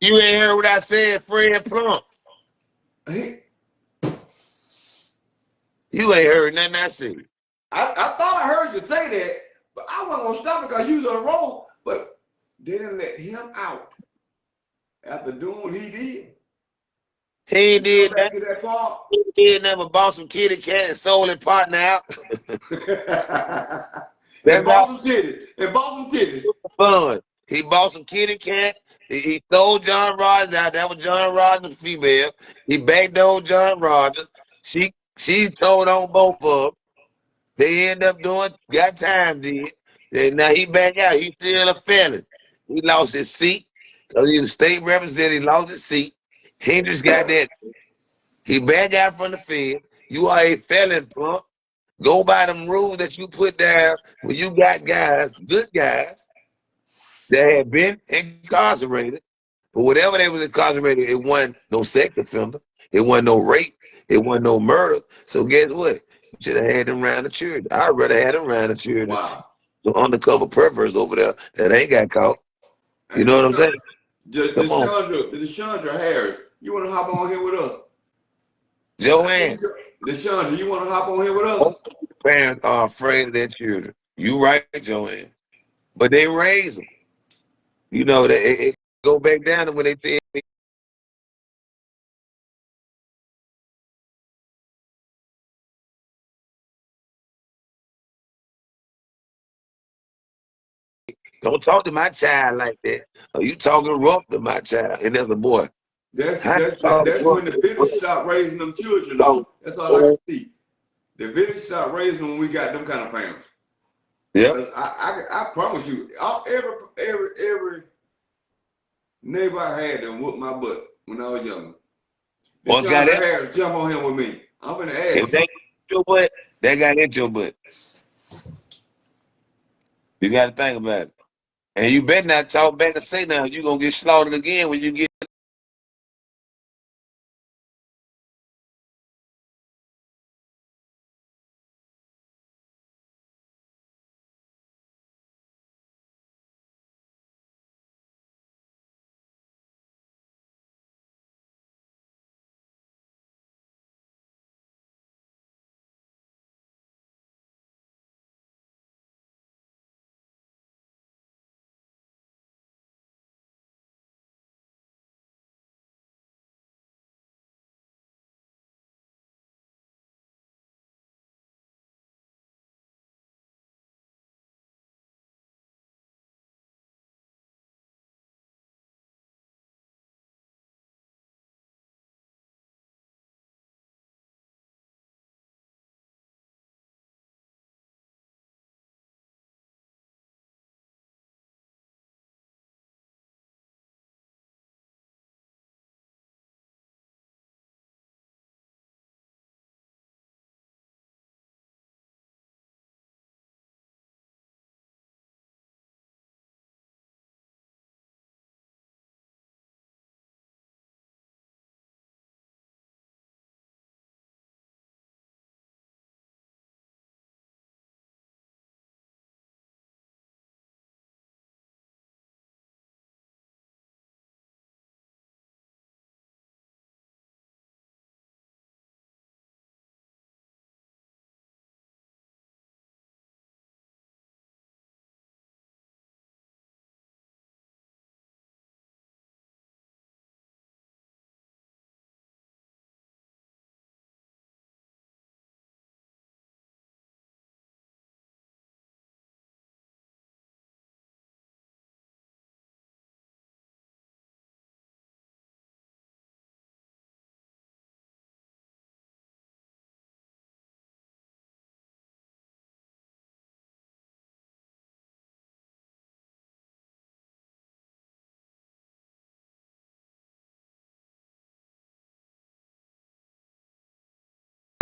You ain't heard what I said, Fred Plump. He, You ain't heard nothing I said. I thought I heard you say that, but I wasn't gonna stop it because you was on the roll. But they didn't let him out after doing what he did. He He did come that. back to that part. He did never bought some kitty cat and sold it partner out. And That's bought how some titties. And bought some titties. fun. He bought some kitty cat. He sold John Rogers out. That was John Rogers' female. He backdoored John Rogers. She told on both of them. They end up got time did. And now he back out. He's still a felon. He lost his seat. So he was state representative. He lost his seat. Hendricks got that. He back out from the field. You are a felon, Plump. Go by them rules that you put down when you got guys, good guys, that had been incarcerated. But whatever they was incarcerated, it wasn't no sex offender. It wasn't no rape. It wasn't no murder. So guess what? You should have had them around the children. I'd rather have them around the children. Wow. The undercover perverts over there that ain't got caught. You Hey, know what I'm saying? Come on. Deshandra Harris, you want to hop on here with us? Joanne, Deshandra, you want to hop on here with us? most parents are afraid of their children. You right, Joanne. But they raise them. You know, it go back down to when they tell me, don't talk to my child like that. Or you talking rough to my child. And that's a boy. That's when the village stopped raising them children on. That's all I can see. The village stopped raising them when we got them kind of parents. Yeah. I promise you, every neighbor I had that whooped my butt when I was young. Well, got it. Harris, jump on him with me. I'm gonna ask if they your butt, they got hit your butt. You got to think about it. And you better not talk back and say nothing. You're going to get slaughtered again when you get.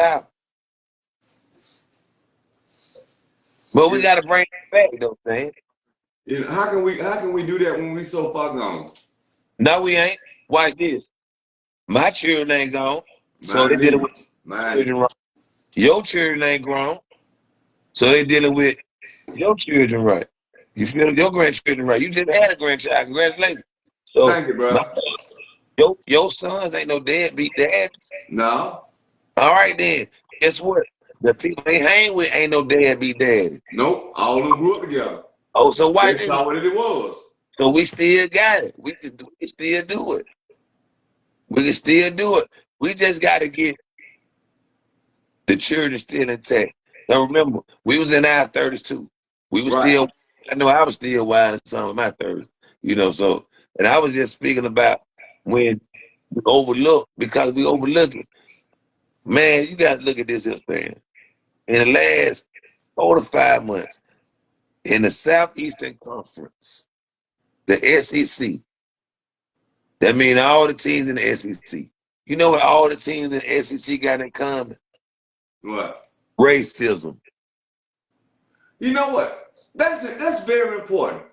Out. But we got to bring it back, though, man. You know, how can we do that when we so far gone? No, we ain't. Watch this. My children ain't gone. So they dealing with children right. Your children ain't grown. So they dealing with your children right. You feel your grandchildren right. You just had a grandchild. Congratulations. So thank you, bro. Your sons ain't no deadbeat dads. No. All right then. Guess what? The people they hang with ain't no deadbeat daddy. Nope. All of them grew up together. Oh, so why they saw what it was. So we still got it. We can still do it. We can still do it. We just got to get the children still intact. Now remember, we was in our 30s too. We was still. I know I was still wild in some of my 30s. You know, so and I was just speaking about when we overlook because we overlook it. Man, you got to look at this thing. In the last 4 to 5 months, in the Southeastern Conference, the SEC, that means all the teams in the SEC. You know what all the teams in the SEC got in common? What? Racism. You know what? That's very important.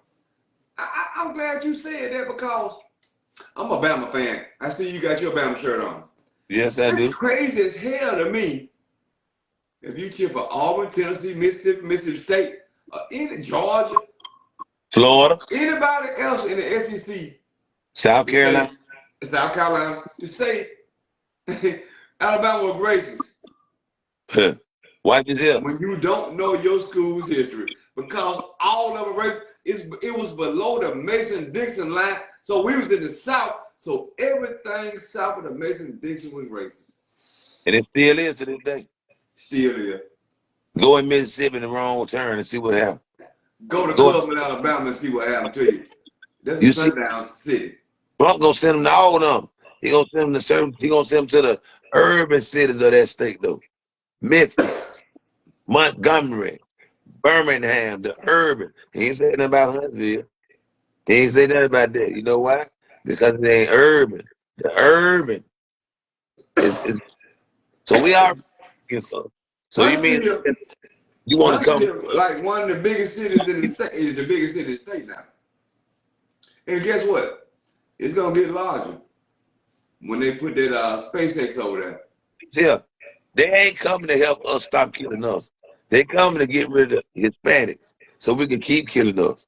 I'm glad you said that because I'm a Bama fan. I see you got your Bama shirt on. Yes, I do. That's crazy as hell to me. If you cheer for Auburn, Tennessee, Mississippi State, any Georgia, Florida, anybody else in the SEC, South Carolina, to say Alabama was racist. Watch it here. When you don't know your school's history, because all of the race it was below the Mason-Dixon line, so we was in the South, so everything south of the Mason-Dixon was racist. And it still is to this day. Still is. Go in Mississippi in the wrong turn and see what happened. Go to Clubman, Alabama and see what happened to you. That's a sundown city. Trump gonna send them to all of them. He gonna send them to certain. He gonna send them to the urban cities of that state though. Memphis, Montgomery, Birmingham, the urban. He ain't saying nothing about Huntsville. He ain't saying nothing about that. You know why? Because it ain't urban. The urban is so we are. So you mean Huntsville, you want to come? Huntsville, like one of the biggest cities in the state, is the biggest city in the state now. And guess what? It's gonna get larger when they put that SpaceX over there. Yeah, they ain't coming to help us stop killing us. They coming to get rid of Hispanics so we can keep killing us.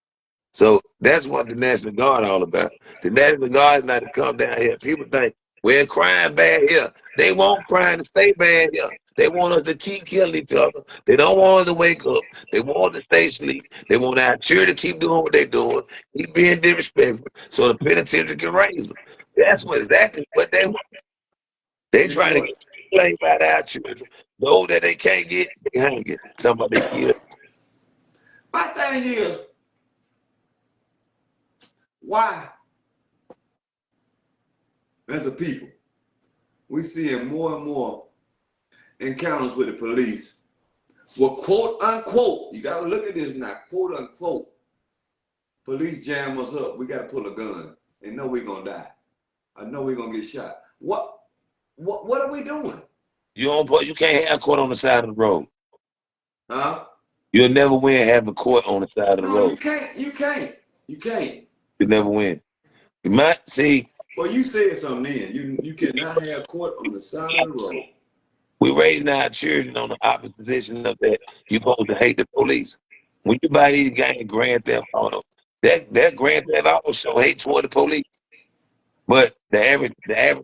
So that's what the National Guard all about. The National Guard is not to come down here. People think we're crime bad here. They want crime to stay bad here. They want us to keep killing each other. They don't want us to wake up. They want us to stay asleep. They want our children to keep doing what they're doing, keep being disrespectful, so the penitentiary can raise them. That's what exactly what they want. They You know trying to what? get played by our children. Those that they can't get, they hang it. Somebody kill. My thing is, why, as a people, we seeing more and more encounters with the police. Well, quote unquote, you gotta look at this now, quote unquote, police jam us up, we gotta pull a gun and know we're gonna die. I know we're gonna get shot. What are we doing? You can't have court on the side of the road. Huh? You'll never win having court on the side of the No, you road. can't. You can't. You can't. You never win. You might see. Well, you said something then. You cannot have court on the side of the road. We raising our children on the opposition of that. You supposed to hate the police. When you buy these gang Grand Theft Auto, that Grand Theft Auto show hate toward the police. But the average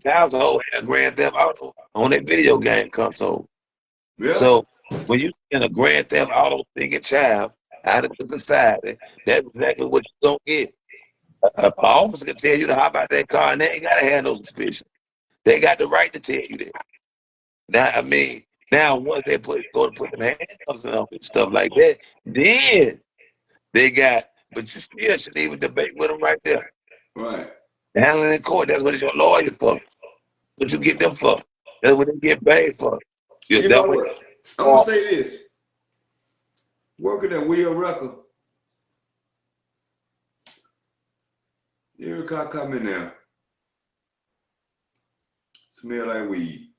household has Grand Theft Auto on their video game console. Yeah. So when you in a Grand Theft Auto thinking child out of the society, that's exactly what you don't get. An officer can tell you to hop out that car and they ain't gotta have no suspicion. They got the right to tell you that. Now I mean, now once they go to put them handcuffs on and stuff like that, then they got. But you still should even debate with them right there. Right. Handling in court, that's what your lawyer for. What you get them for. That's what they get paid for. You That's know what. what? I'm gonna say this. Working at Will Record, every car come in there, smell like weed.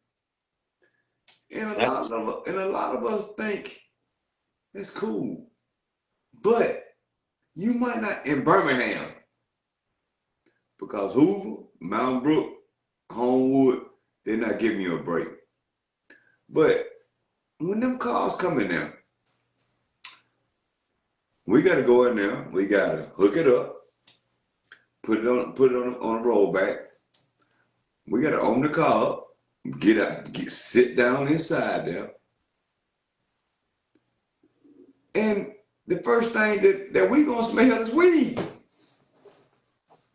And a lot of us think it's cool. But you might not in Birmingham. Because Hoover, Mountain Brook, Homewood, they're not giving you a break. But when them cars come in there, we gotta go in there, we gotta hook it up, put it on a rollback. We gotta open the car up, sit down inside there. And the first thing that we gonna smell is weed.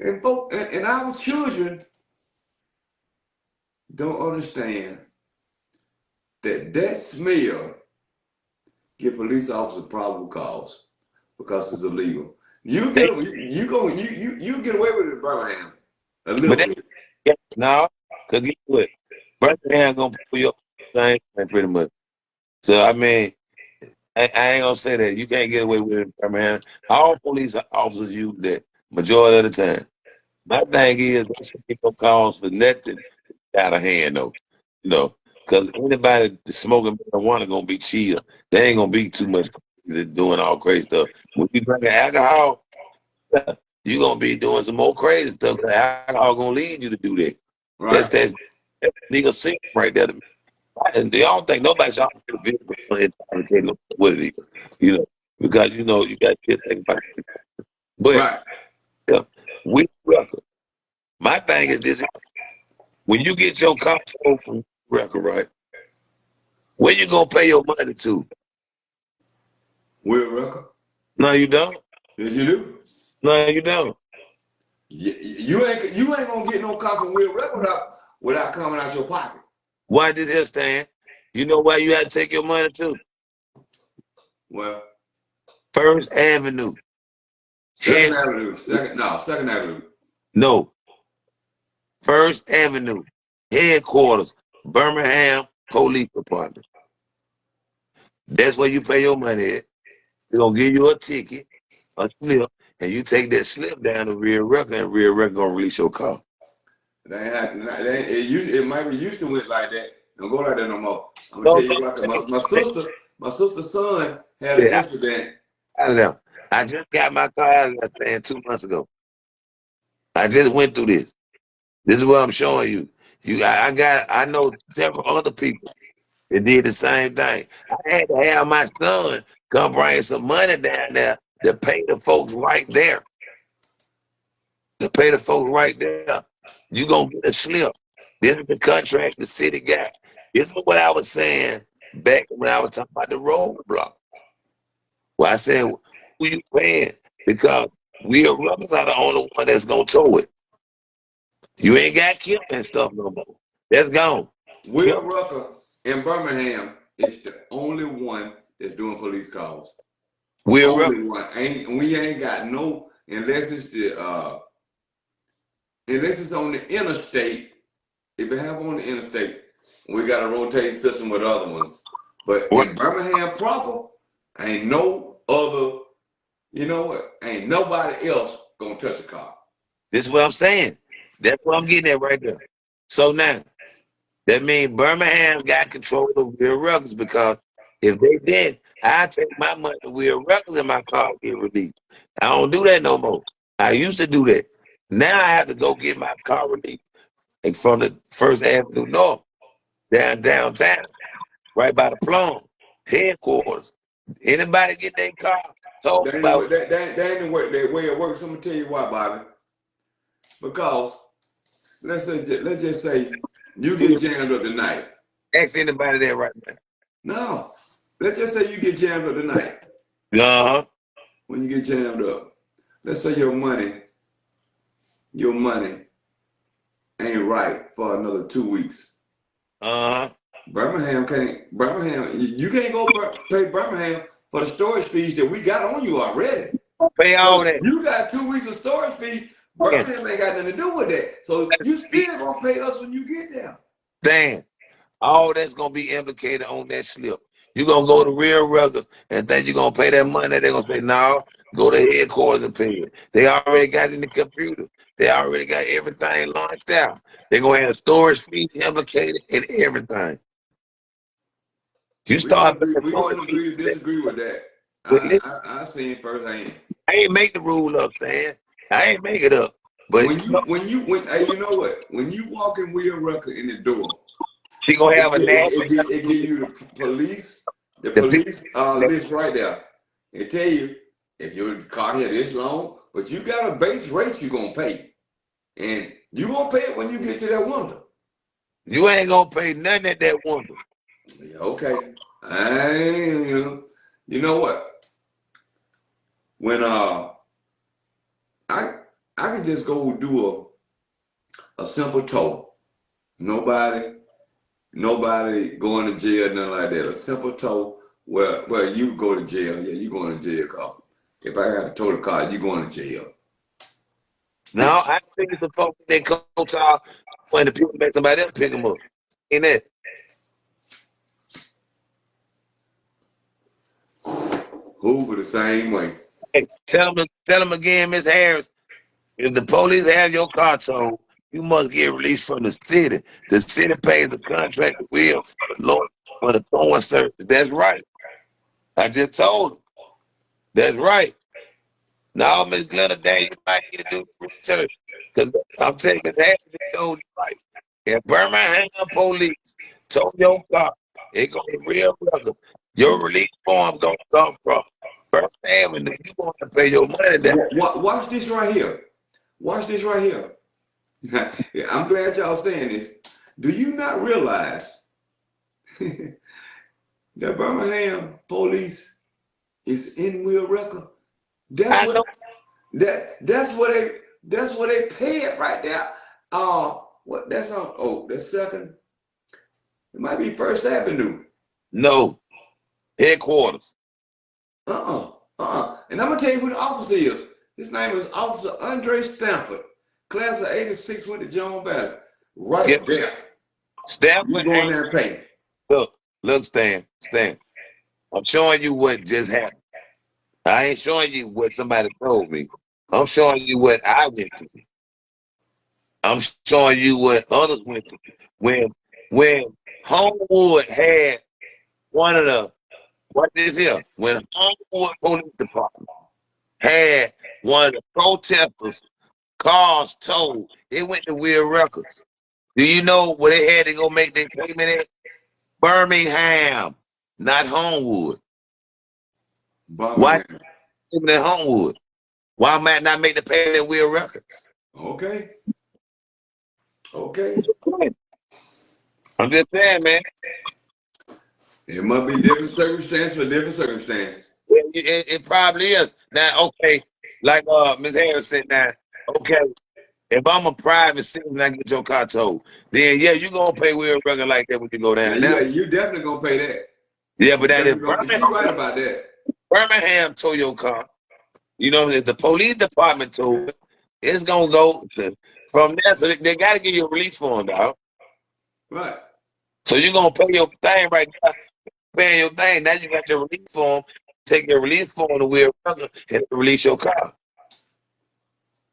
And our children don't understand that smell give police officers probable cause because it's illegal. You get away with it in Birmingham a little bit. No, cause guess what? Birmingham gonna pull your same thing pretty much. So I mean, I ain't gonna say that you can't get away with it in Birmingham. All police officers use that majority of the time. My thing is, they should get no calls for nothing out of hand though. You know, because anybody that's smoking marijuana gonna be chill. They ain't gonna be too much doing all crazy stuff. When you drinking alcohol, you gonna be doing some more crazy stuff. Cause alcohol gonna lead you to do that. Right. That's legal sin right there to me. And they don't think nobody's out to the vehicle what it is, you know, because you got kids think about it. But Right. we record. My thing is this: when you get your console from record, right? Where you gonna pay your money to? Will Record? No, you don't. Yes, you do. No, you don't. You ain't gonna get no car from Will Record without coming out your pocket. Why did this stand? You know why you had to take your money to? Well, First Avenue. Second Avenue. Second Avenue. No. First Avenue, headquarters, Birmingham Police Department. That's where you pay your money at. They're gonna give you a ticket, a slip, and you take that slip down to rear record, and rear record gonna release your car. It might be used to went like that. Don't go like that no more. I'm gonna No, tell you what. My sister's son had an yeah, incident. I don't know. I just got my car out of that thing 2 months ago. I just went through this. This is what I'm showing you. I know several other people that did the same thing. I had to have my son come bring some money down there to pay the folks right there. To pay the folks right there. You gonna get a slip. This is the contract the city got. This is what I was saying back when I was talking about the roadblock. Well, I said, who you paying? Because we are rubbers are the only one that's gonna tow it. You ain't got Kip and stuff no more. That's gone. Will Rucker in Birmingham is the only one that's doing police calls. Will Rucker. Only one. We ain't got no, unless it's on the interstate. If it have on the interstate, we got a rotating system with other ones. But in Birmingham proper, ain't no other, you know what? Ain't nobody else gonna touch a car. This is what I'm saying. That's what I'm getting at right there. So now, that means Birmingham got control of Will Ruckers, because if they did, I take my money to Will Ruckers and my car get released. I don't do that no more. I used to do that. Now I have to go get my car released from the First Avenue North downtown, right by the Plum headquarters. Anybody get their car told That ain't about the way it works. I'm gonna tell you why, Bobby. Because let's just say you get jammed up tonight. ask anybody there right now. No, let's just say you get jammed up tonight. Uh-huh. When you get jammed up, let's say your money ain't right for another 2 weeks. Uh-huh. Birmingham, you can't go pay Birmingham for the storage fees that we got on you already. Pay all So that. you got 2 weeks of storage fee. Birmingham ain't got nothing to do with that. So you still gonna pay us when you get there. Damn. All that's gonna be implicated on that slip. You're gonna go to real records and think you're gonna pay that money. They're gonna say, no, go to headquarters and pay it. They already got it in the computer. They already got everything launched out. They're gonna have storage fees implicated and everything. You start We gonna agree to disagree with that. I seen firsthand. I ain't make the rule up, Stan. I ain't make it up. But When you know what? When you walk in Will Rucker in the door, she gonna have a name. it give you the police list right there. It tell you if your car here this long, but you got a base rate you gonna pay, and you gonna pay it when you get to that window. You ain't gonna pay nothing at that window. Yeah, okay. You know what? When I could just go do a simple tow. Nobody going to jail, nothing like that. A simple tow where you go to jail. Yeah, you going to jail, car. If I have to tow the car, you going to jail. No, I think it's the folks that coach out when the people make somebody else pick them up. Ain't that? Hoover the same way. Hey, tell them again, Miss Harris. If the police have your car towed, you must get released from the city. The city pays the contract will for the Lord for the towing service. That's right. I just told him. That's right. Now, Miss Glenda, Day, you might need to do research. Because I'm telling you, Miss Harris just told you right. If Birmingham police tow your car, it gonna be real brother. Your release form gonna come from First Avenue. You want to pay your money down. Watch this right here. Watch this right here. I'm glad y'all saying this. Do you not realize that Birmingham police is in Will Record? That's what they pay it right there. What that's on? Oh, that's second. It might be First Avenue. No, headquarters. And I'm gonna tell you who the officer is. His name is Officer Andre Stanford. Class of 86 went to Jones Valley. Right Yep. there. You Stanford go in ain't. there and pay. Look, Stan. I'm showing you what just happened. I ain't showing you what somebody told me. I'm showing you what I went through. I'm showing you what others went through. When Homewood had one of the what is here? When Homewood Police Department had one of the protesters' cars towed, it went to Weird Records. Do you know where they had to go make their payment at? Birmingham, not Homewood. Why Birmingham. payment at Homewood? Why might not make the payment at Weird Records? Okay. Okay. I'm just saying, man. It must be different circumstances for different circumstances. It probably is. Now, okay, like Ms. Harris said now, okay, if I'm a private citizen, I get your car towed, then yeah, you gonna pay Weird Record like that when you go Now down you there. got, you definitely gonna pay that. Yeah, but that is She right about that. Birmingham tow your car. You know, if the police department tow it, it's gonna go from there. So they gotta give you a release form, dog. Right. So you're gonna pay your thing right now, paying your thing. Now you got your release form. Take your release form to Weird Record and release your car.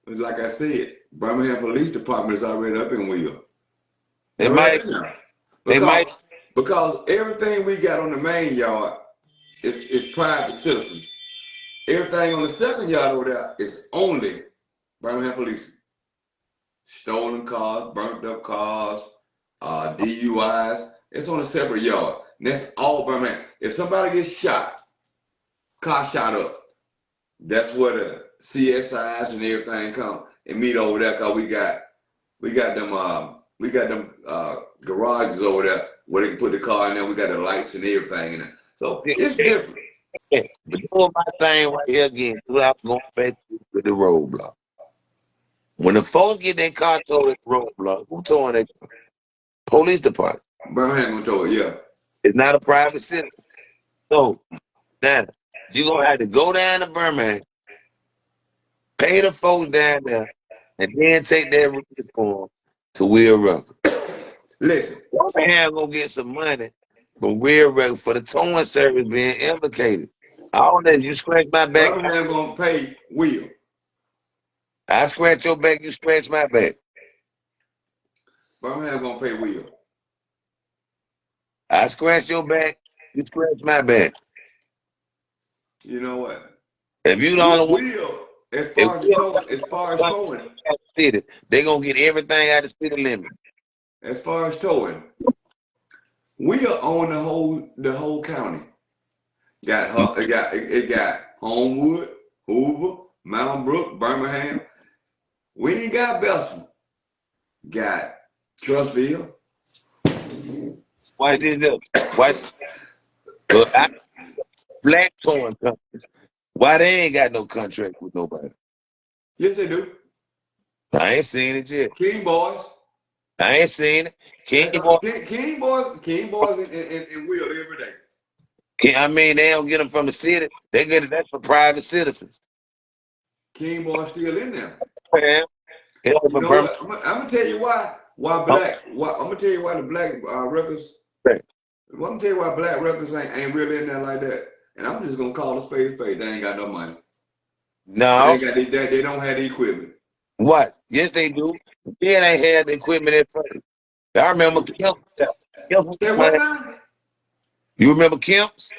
It's like I said, Birmingham Police Department is already up in Wheel. They They're right might, up in there. they might. Because everything we got on the main yard is private citizens. Everything on the second yard over there is only Birmingham Police. Stolen cars, burnt up cars, DUIs. It's on a separate yard. And that's all Birmingham. If somebody gets shot, car shot up, that's where the CSIs and everything come and meet over there because we got them garages over there where they can put the car in there. We got the lights and everything in there. So it's different. Yeah. But doing my thing right here again, I'm going back to the roadblock. When the folks get their car towed at the roadblock, who towing their car? Police department. Birmingham gonna tow it, yeah. It's not a private citizen. So now you're gonna have to go down to Birmingham, pay the folks down there, and then take that release form to Weird Record. Listen, Birmingham gonna get some money from Weird Record for the towing service being implicated. All that you scratch my back, Birmingham gonna pay Will. I scratch your back, you scratch my back. Birmingham gonna pay Will. I scratch your back, you scratch my back. You know what? If you the only one, Will, as if far as we towing, as far as towing, city, they gonna get everything out of city limit. as far as towing, Will own the whole county. It got Homewood, Hoover, Mountain Brook, Birmingham. We ain't got Bessemer. Got Trustville. Why is this? Why? But black towing companies. Why they ain't got no contract with nobody? Yes, they do. I ain't seen it yet. King Boys. I ain't seen it. That's Boy, King Boys and Will every day. I mean, they don't get them from the city. They get it. That's for private citizens. King Boys still in there. Man, You know what? I'm gonna tell you why. I'm gonna tell you why the black records. I'm gonna tell you why black records ain't really in there like that. And I'm just gonna call a spade a spade. They ain't got no money. No. They don't have the equipment. What? Yes, they do. Then they had the equipment at first. I remember Kemp. Say what now? You remember Kemp's?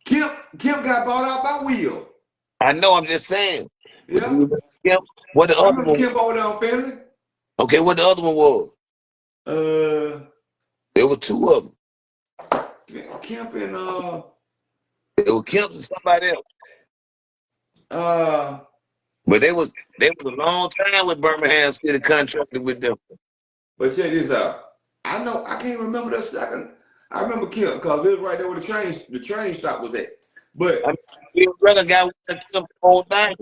Kemp got bought out by Will. I know. I'm just saying. Yeah. But you remember Kemp? What the I other remember one? Kemp over there on Finley. Okay, what the other one was? There were two of them. Kemp and It was Kemp and somebody else. But they was a long time with Birmingham City contracted with them. But check this out. I can't remember that second. I remember Kemp because it was right there where the train stop was at. But I mean, we brother guy with the whole thing.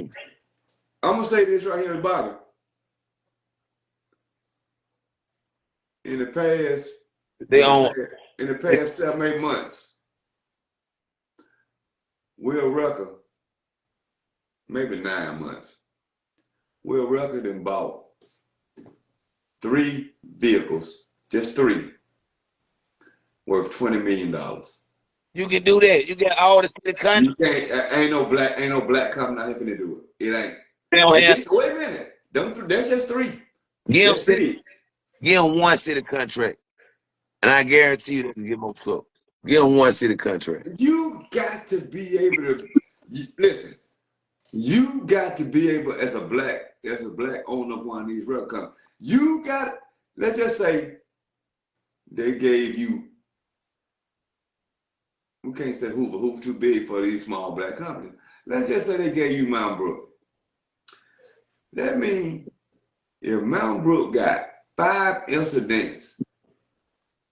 I'm gonna say this right here at the bottom. In the past, in the past 7-8 months, Will Rucker, maybe 9 months, Will Rucker done bought 3 vehicles, just 3, worth $20 million. You can do that. You get all the country. You can't. Ain't no black company out here finna do it. It ain't. They don't have. Wait a minute. That's just 3. Give them one city contract, and I guarantee you they can get more trucks. Give them one city contract. You got to be able to listen. You got to be able, as a black owner of one of these rail companies, you got. Let's just say they gave you. We can't say Hoover. Hoover too big for these small black companies. Let's just say they gave you Mount Brook. That means if Mount Brook got 5 incidents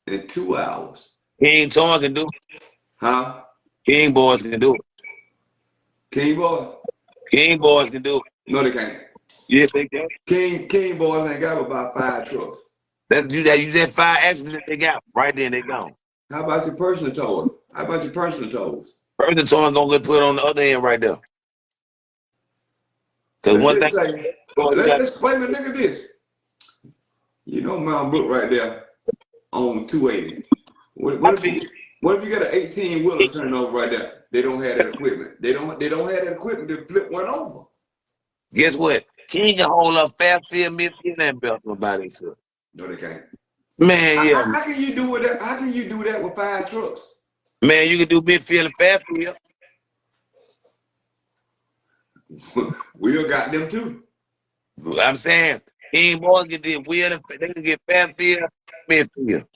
in 2 hours. King Torn can do it. Huh? King Boys can do it. King Boys? King Boys can do it. No, they can't. Yes, they can. King Boys ain't got about 5 trucks. That's you that 5 accidents they got. Right then they gone. How about your personal towers? Personal Torn gonna get put on the other end right there. Because one thing. Let's wait a minute, look at this. You know Mount Brook right there on 280. What if you got an 18-wheeler turning over right there? They don't have that equipment. They don't have that equipment to flip one over. Guess what? King can hold up Fairfield, Midfield, and Belton by themselves. No, they can't. Man, yeah. How can you do that? How can you do that with 5 trucks? Man, you can do Midfield and Fairfield. Will got them too. I'm saying King Boys get the wheel, they can get Fairfield, Midfield.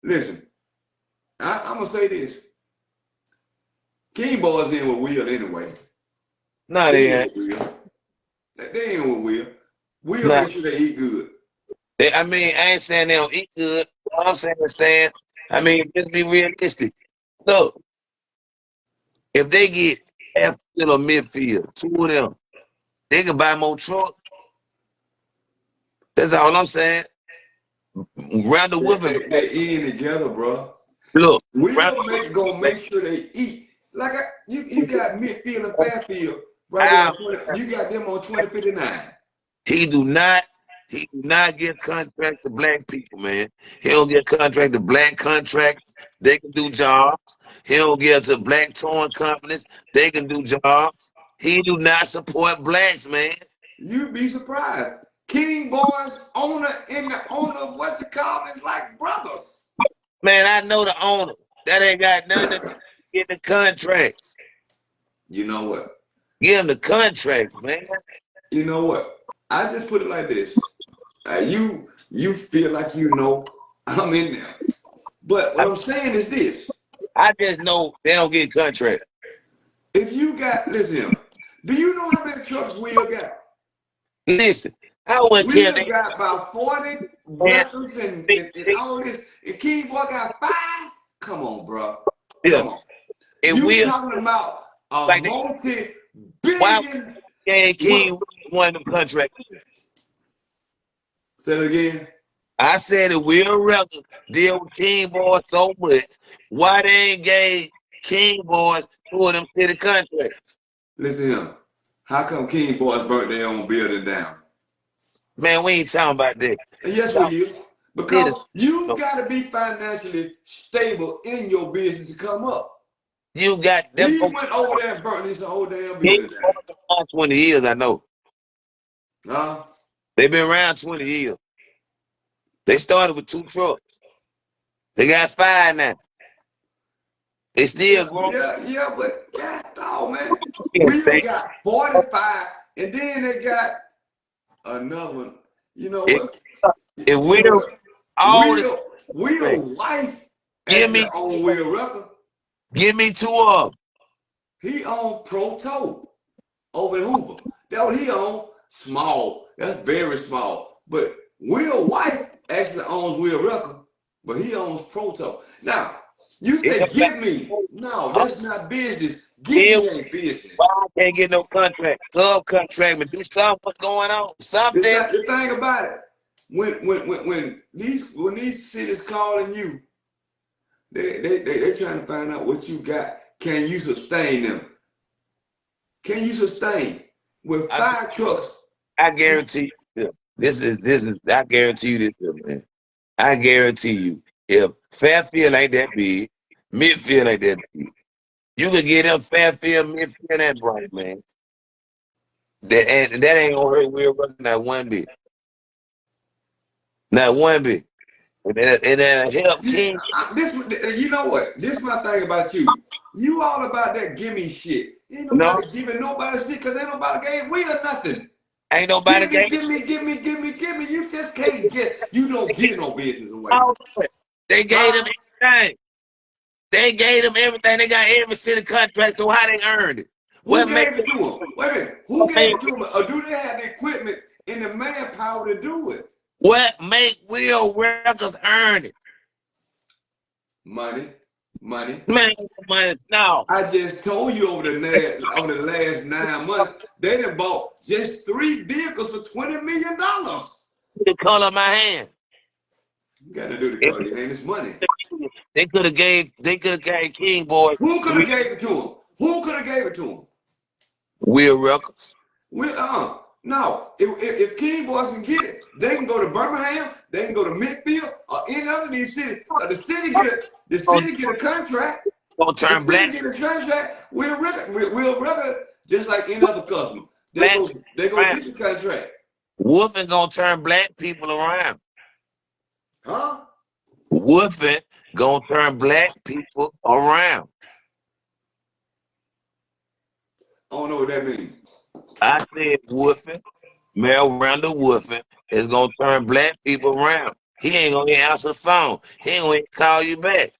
Listen, I'm gonna say this. King Boys in with Will anyway. No, they ain't. They ain't with Will. Will make sure they eat good. I ain't saying they don't eat good. All I'm saying is, Stan, just be realistic. Look, if they get Fairfield or Midfield, 2 of them, they can buy more trucks. That's all I'm saying. Round the Woodford. They eating together, bro. Look, Will gonna make sure they eat. Like you got Midfield and Fairfield right there. You got them on 2059. He do not get contract to black people, man. He don't get contract to black contracts. They can do jobs. He don't get to black towing companies. They can do jobs. He do not support blacks, man. You'd be surprised. King Boys owner and the owner of what you call is like brothers. Man, I know the owner. That ain't got nothing to get the contracts. You know what? Give him the contracts, man. You know what? I just put it like this. You feel like you know I'm in there. But what I'm saying is this. I just know they don't get contracts. If you got, listen, do you know how many trucks Will got? Listen, I wouldn't care. Will got about 40 records and all this. And King Boy got 5? Come on, bro. Come on. You talking about a like multi-billion. King won them contracts. Say it again. I said it will rather deal with King Boys so much. Why they ain't gave King Boys 2 of them city contracts? Listen to him. How come King Boys burnt their own building down? Man, we ain't talking about that. Yes, we is. Because you got to be financially stable in your business to come up. You got them. He went over there and burnt his whole damn building down. 20 years, I know. Huh? They've been around 20 years. They started with 2 trucks. They got 5 now. They still growing. Yeah, but God dog, man. We got 45, and then they got another one. You know what? If Will wife on Will record. Give me 2 of them. He owned Pro Toe over in Hoover. That what he owned. Small. That's very small. But Will wife actually owns Will record, but he owns Pro Toe. Now, you say give me. No, that's not business. Give me ain't business. Why I can't get no contract? Subcontract me. Do something. What's going on? Something. The thing about it, when these cities calling you, they trying to find out what you got. Can you sustain them? Can you sustain with 5 trucks? I guarantee you. I guarantee you this, man. I guarantee you, if Fairfield ain't that big, Midfield ain't that big, you can get them Fairfield, Midfield, and Bright, man. That ain't gonna hurt Will Rucker not one bit. Not one bit. And that'll help King. You know what? This is my thing about you. You all about that gimme shit. Ain't No, nobody giving nobody shit because ain't nobody gave Will nothing. ain't nobody Give me, gave give me, give me, give me, give me. You just can't get. You don't give no business away. all of it. They gave them everything. They gave them everything. They got every city contract. So how they earned it? Who What made gave it to them? Wait a minute. Who gave it to them? Or do they have the equipment and the manpower to do it? what make Will Records earn it? Money, money. Man, no. I just told you over the last 9 months, they done bought just 3 vehicles for $20 million. The color of my hand. You got to do the color, ain't this money. They could have gave King Boy. Who could have gave it to him? Who could have gave it to him? Will Records. No. If King Boys can get it, they can go to Birmingham, they can go to Midfield, or any other of these cities. The city get a contract. Gonna turn black. Get a contract. We'll record just like any other customer. They go get the contract. Woofing gonna turn black people around. Huh? Woofing gonna turn black people around. I don't know what that means. I said woofing, Mel Randall Woofing is gonna turn black people around. He ain't gonna answer the phone. He ain't gonna call you back.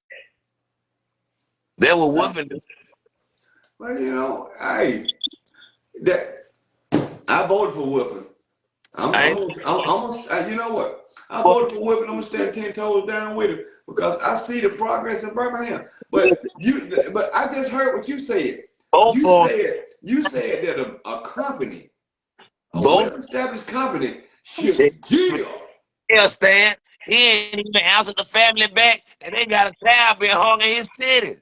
That was woofing. Well, you know, I voted for Woofing. You know what? I voted for Woofing. I'm gonna stand 10 toes down with him because I see the progress in Birmingham. But I just heard what you said. You said that a company, a well-established company, should give. Yeah, Stan. He ain't even answered the family back, and they got a child being hung in his city.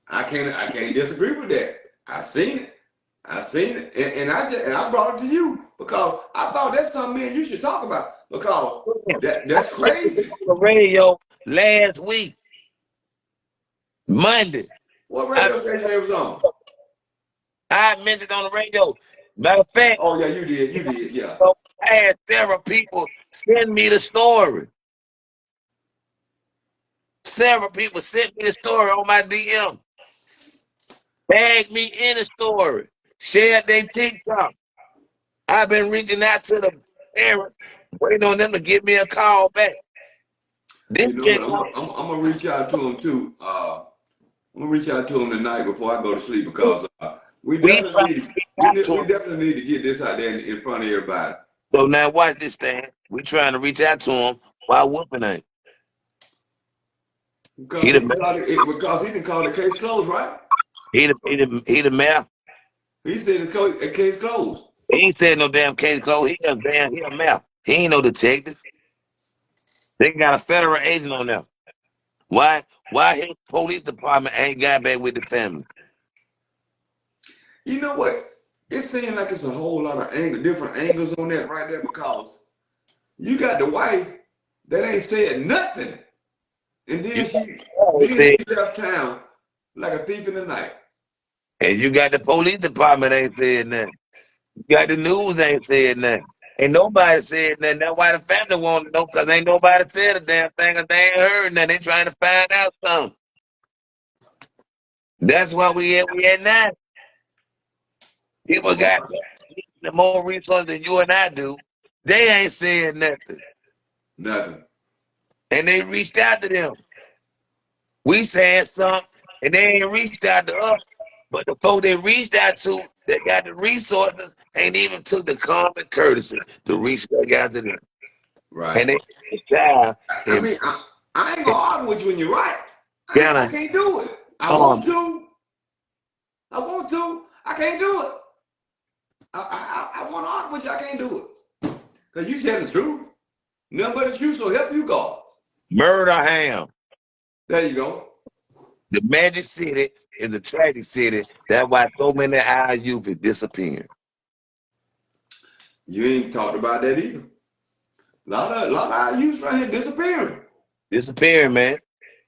I can't disagree with that. I seen it, and I brought it to you because I thought that's something me and you should talk about because that's crazy. On the radio last week, Monday. What radio station it was on? I mentioned on the radio. Matter of fact. Oh yeah, you did, yeah. I had several people send me the story. Several people sent me the story on my DM. Tagged me in the story. Shared their TikTok. I've been reaching out to the parents, waiting on them to give me a call back. You know what? I'm gonna reach out to them too. I'm gonna reach out to them tonight before I go to sleep because we definitely need to get this out there in front of everybody. So now watch this thing. We trying to reach out to him while whooping ain't. Because he didn't call the case closed, right? He the mayor. He said the case closed. He ain't said no damn case closed. He a mayor. He ain't no detective. They got a federal agent on them. Why his police department ain't got back with the family? You know what? It seems like it's a whole lot of different angles on that right there because you got the wife that ain't said nothing. And then she left town like a thief in the night. And you got the police department ain't said nothing. You got the news ain't said nothing. Ain't nobody said nothing. That's why the family want to know because ain't nobody said a damn thing or they ain't heard nothing. They trying to find out something. That's why we at now. People got the more resources than you and I do. They ain't saying nothing. Nothing. And they reached out to them. We saying something, and they ain't reached out to us. But the folks they reached out to, that got the resources, ain't even took the common courtesy to reach back out to them. Right. And they child. I mean, I ain't gonna argue with you when you're right. I can't do it. I want to. I can't do it. I want to argue with you. I can't do it. Because you tell the truth. Nothing but the truth, so help you God. Murder ham. There you go. The Magic City is a tragic city. That's why so many of our youth is disappearing. You ain't talked about that either. A lot of our youth right here disappearing. Disappearing, man.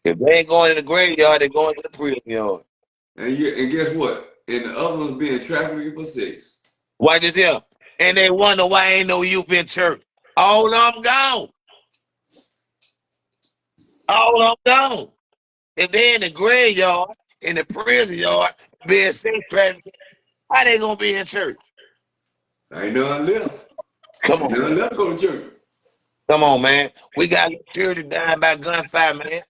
If they ain't going in the graveyard, they're going to the prison yard. And guess what? And the other ones being trafficked for sex. Why this here? And they wonder why ain't no youth in church. All of them gone. All of them gone. If they in the graveyard, in the prison yard, being sex trafficked, how they gonna be in church? Ain't none left. Come Ain't on, none man. left to go to church. Come on, man. We got children dying by gunfire, man.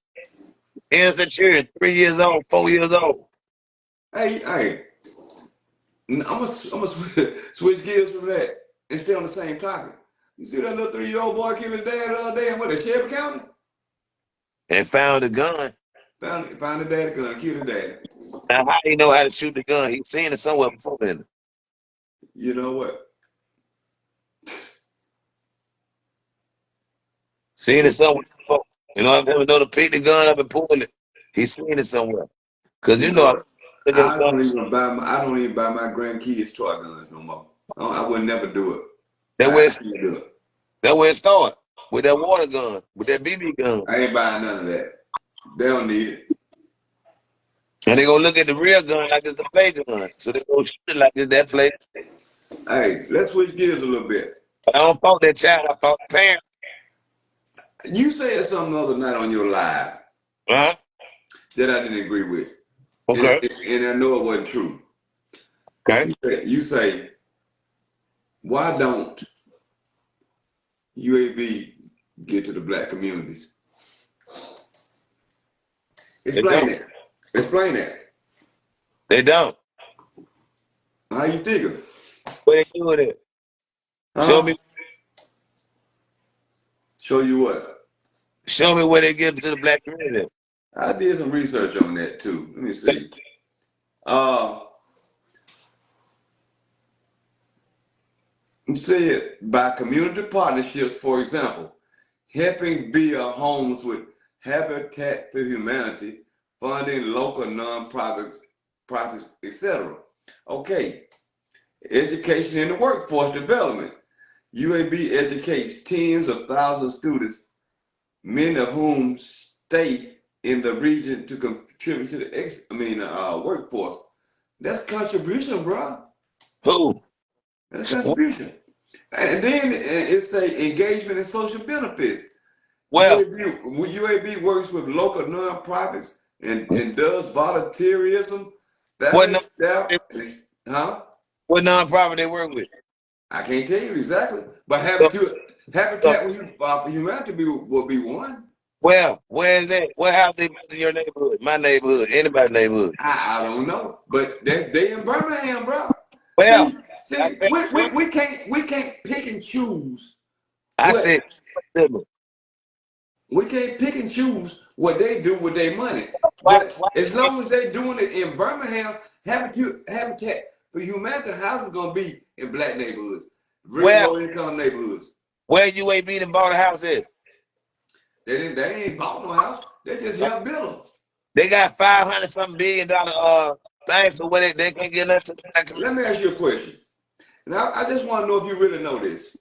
Innocent children, 3 years old, 4 years old. Hey, I'm gonna switch gears from that and stay on the same topic. You see that little 3-year-old boy killed his dad the other day in what, Shelby County? And found a gun. Found the dad gun and killed his dad. Now, how do you know how to shoot the gun? He's seen it somewhere before then. You know what? Seen it somewhere before. You know, I've never known to pick the gun up and pull it. He's seen it somewhere. Cause you know, I don't even buy my grandkids toy guns no more. I would never do it. That's where it started. With that water gun, with that BB gun. I ain't buying none of that. They don't need it. And they gonna look at the real gun like it's the play gun. So they gonna shoot it like it's that play. Hey, let's switch gears a little bit. I don't fault that child, I fault the parent. You said something the other night on your live Uh-huh. that I didn't agree with. Okay. And I know it wasn't true. Okay. You say, why don't UAB get to the black communities? Explain that. Explain that. They don't. How you figure? What they doing it? Show me. Show you what? Show me where they get to the black community. I did some research on that too. Let me see. You said by community partnerships, for example, helping build homes with Habitat for Humanity, funding local nonprofits, etc. Okay. Education and the workforce development. UAB educates tens of thousands of students, many of whom stay in the region to contribute to the workforce. That's contribution, bro. Who? That's contribution. And then it's the engagement and social benefits. Well, UAB works with local nonprofits and does volunteerism. What nonprofit they work with? I can't tell you exactly, but Habitat for Humanity will be one. Well, where is that? What house they built in your neighborhood? My neighborhood, anybody's neighborhood? I don't know, but they in Birmingham, bro. Well, see, we can't pick and choose. I said, we can't pick and choose what they do with their money. But as long as they doing it in Birmingham, Habitat for Humanity house is gonna be in black neighborhoods, very low income neighborhoods. Where UAB done bought a house at? They ain't bought no house. They just help build them. They got $500-something billion things for where they can't get nothing. Let me ask you a question. Now I just want to know if you really know this.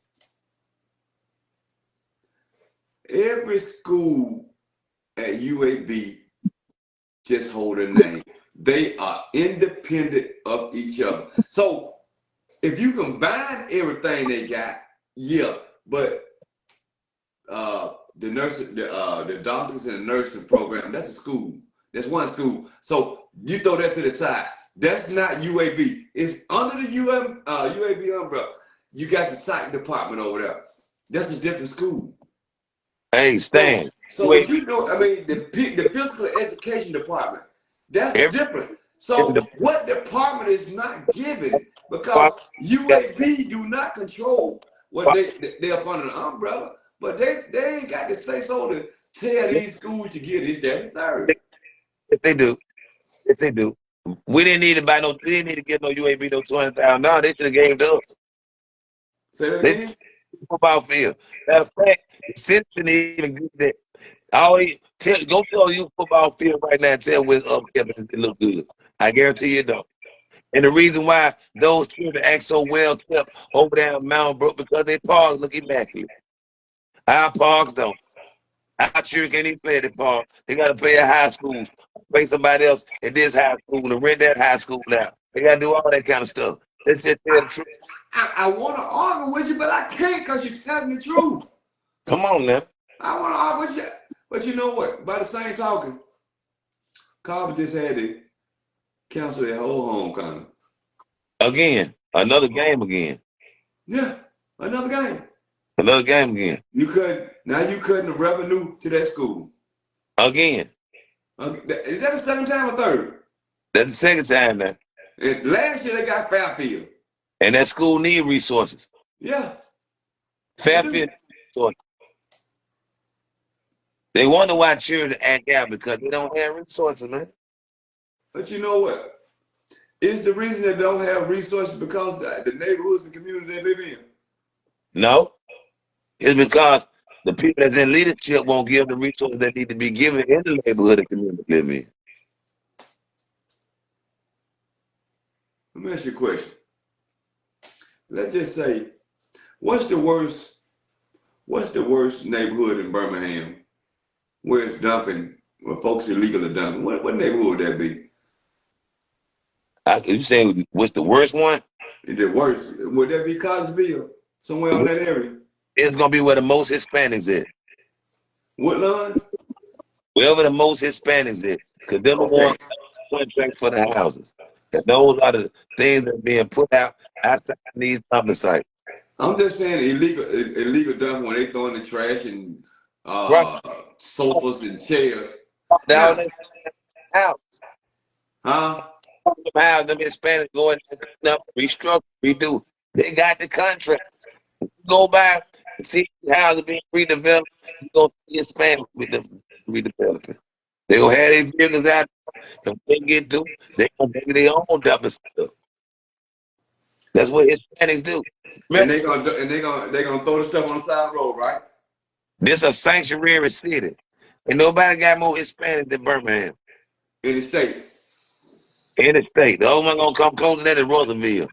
Every school at UAB just hold a name. They are independent of each other. So if you combine everything they got, yeah, but the nursing, the doctors and the nursing program, that's a school. That's one school. So you throw that to the side. That's not UAB. It's under the UAB umbrella. You got the psych department over there. That's a different school. Hey, Stan. So if you know, the physical education department, that's different. So what department is not given, because UAB do not control what they up under the umbrella, but they ain't got to say so to tell these schools to get this, that, and third. If they do, we didn't need to buy no. We didn't need to get no UAB no $200,000. No, they should have gave it to us. Say that again. Football field. Matter of fact, the city didn't even do that. Go tell you football field right now and tell where it look good. I guarantee you don't. And the reason why those children act so well kept over there in Mount Brook because their parks look immaculate. Our parks don't. Our children can't even play at the park. They got to play at high schools, pay somebody else at this high school and rent that high school now. They got to do all that kind of stuff. Let's just tell the truth. I want to argue with you, but I can't because you're telling the truth. Come on now. I want to argue with you. But you know what? By the same token, Carver just had to cancel their whole homecoming. Again, another game again. Yeah, another game. Another game again. You cutting the revenue to that school. Again. Is that the second time or third? That's the second time now. And last year they got Fairfield. And that school need resources. Yeah. Fairfield resources. They wonder why children act out because they don't have resources, man. But you know what? Is the reason they don't have resources because the neighborhoods and communities they live in? No. It's because the people that's in leadership won't give the resources that need to be given in the neighborhood and community they live in. Let me ask you a question. Let's just say, what's the worst neighborhood in Birmingham where it's dumping, where folks illegally dumping? What neighborhood would that be? You saying what's the worst one? The worst, would that be Collegeville? Somewhere in that area? It's gonna be where the most Hispanics is. Woodlawn? Wherever the most Hispanics is, because they're the ones contracts for the houses. And those are the things that are being put out outside these dumping sites. I'm just saying illegal dumping when they throw in the trash and Right. sofas and chairs. Down out. Huh? How them Hispanics go in and up, restructure, redo. They got the contract. Go by and see how it's being redeveloped. You go see Hispanics with the redeveloping. They gonna have their vehicles out. If they get to, they gonna make their own dumping stuff. That's what Hispanics do. And they gonna throw the stuff on the side of the road, right? This a sanctuary city, and nobody got more Hispanics than Birmingham. In the state. In the state, the only one gonna come close to that is Russellville,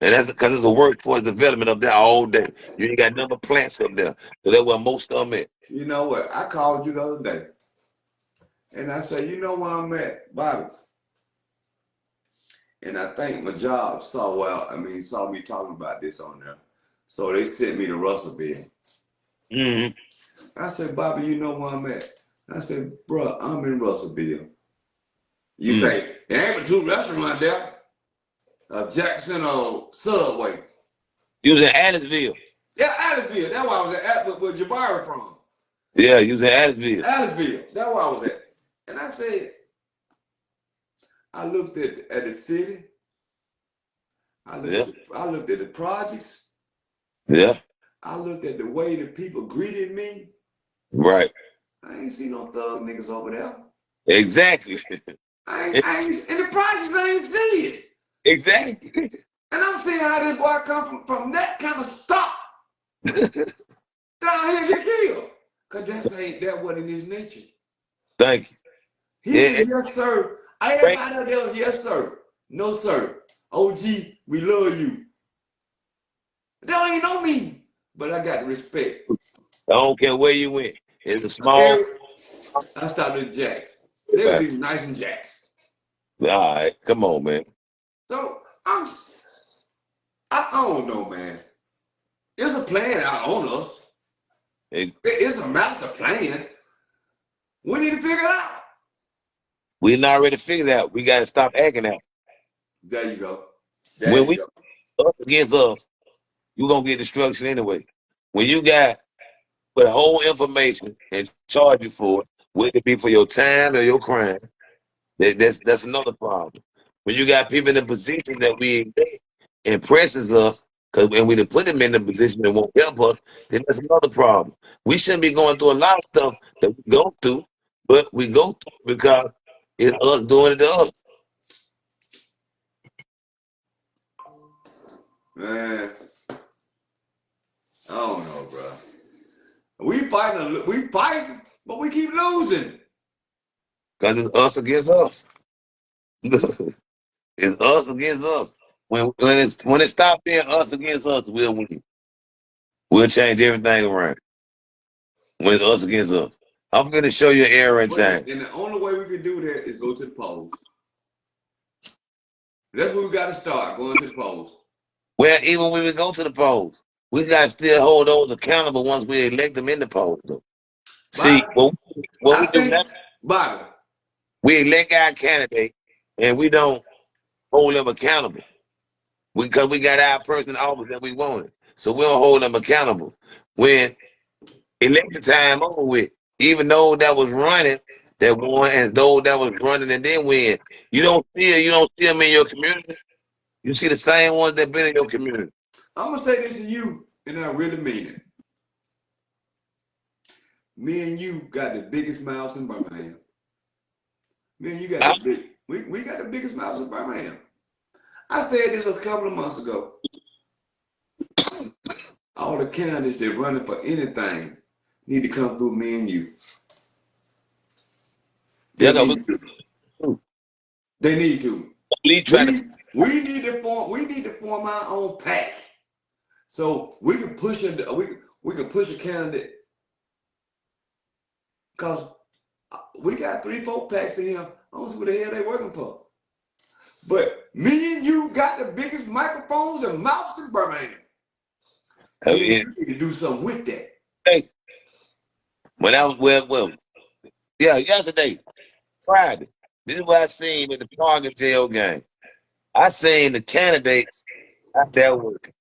and that's because it's a workforce development up there all day. You ain't got number plants up there, so that's where most of them at. You know what? I called you the other day, and I said, you know where I'm at, Bobby. And I think my job saw me talking about this on there, so they sent me to Russellville. Mm-hmm. I said, Bobby, you know where I'm at? I said, bro, I'm in Russellville. You say, there ain't but two restaurants there. Jackson or Subway. You was in Addisville. Yeah, Addisville. That's where I was at where Jabari from. Yeah, you was in Addisville. Addisville. That's where I was at. And I said, I looked at the city. I looked at the projects. Yeah. I looked at the way the people greeted me. Right. I ain't see no thug niggas over there. Exactly. I ain't, and the projects I ain't see it. Exactly. And I'm seeing how this boy come from that kind of stuff down here and get killed. Cause that wasn't in his nature. Thank you. He said, yes, sir. Everybody out there, yes, sir. No, sir. OG, we love you. They don't even know me, but I got the respect. I don't care where you went. It's a small. I stopped at Jack's. They was even nice in Jack's. All right, come on, man. So I don't know, man. It's a plan out on us. It's a master plan. We need to figure it out. We not already figured out. We got to stop acting out. There you go. When we up against us, you're going to get destruction anyway. When you got the whole information and charge you for it, whether it be for your time or your crime, that's another problem. When you got people in a position that we impresses us, and we put them in a position that won't help us, then that's another problem. We shouldn't be going through a lot of stuff that we go through, but we go through because it's us doing it to us. Man, I don't know, bro. We fighting, but we keep losing. Because it's us against us. It's us against us. When it stops being us against us, we'll win. We'll change everything around. When it's us against us. I'm going to show you an error in time. And the only way we can do that is go to the polls. That's where we got to start, going to the polls. Well, even when we go to the polls, we got to still hold those accountable once we elect them in the polls, though. See, what we do now, Bobby, we elect our candidate and we don't hold them accountable because we got our person in office that we wanted. So we don't hold them accountable. When election time over with, even though that was running, that won, and those that was running and then win, you don't see them in your community. You see the same ones that been in your community. I'm gonna say this to you, and I really mean it. Me and you got the biggest mouths in Birmingham. Me and you got we got the biggest mouths in Birmingham. I said this a couple of months ago. All the candidates that running for anything need to come through me and you. They need to. We need to form our own pack. So we can push we can push a candidate because we got 3-4 packs in here. I don't see what the hell they working for. But me and you got the biggest microphones and mouths in Birmingham. You need to do something with that. Hey, when I was yesterday, Friday. This is what I seen at the Target jail game. I seen the candidates out there working,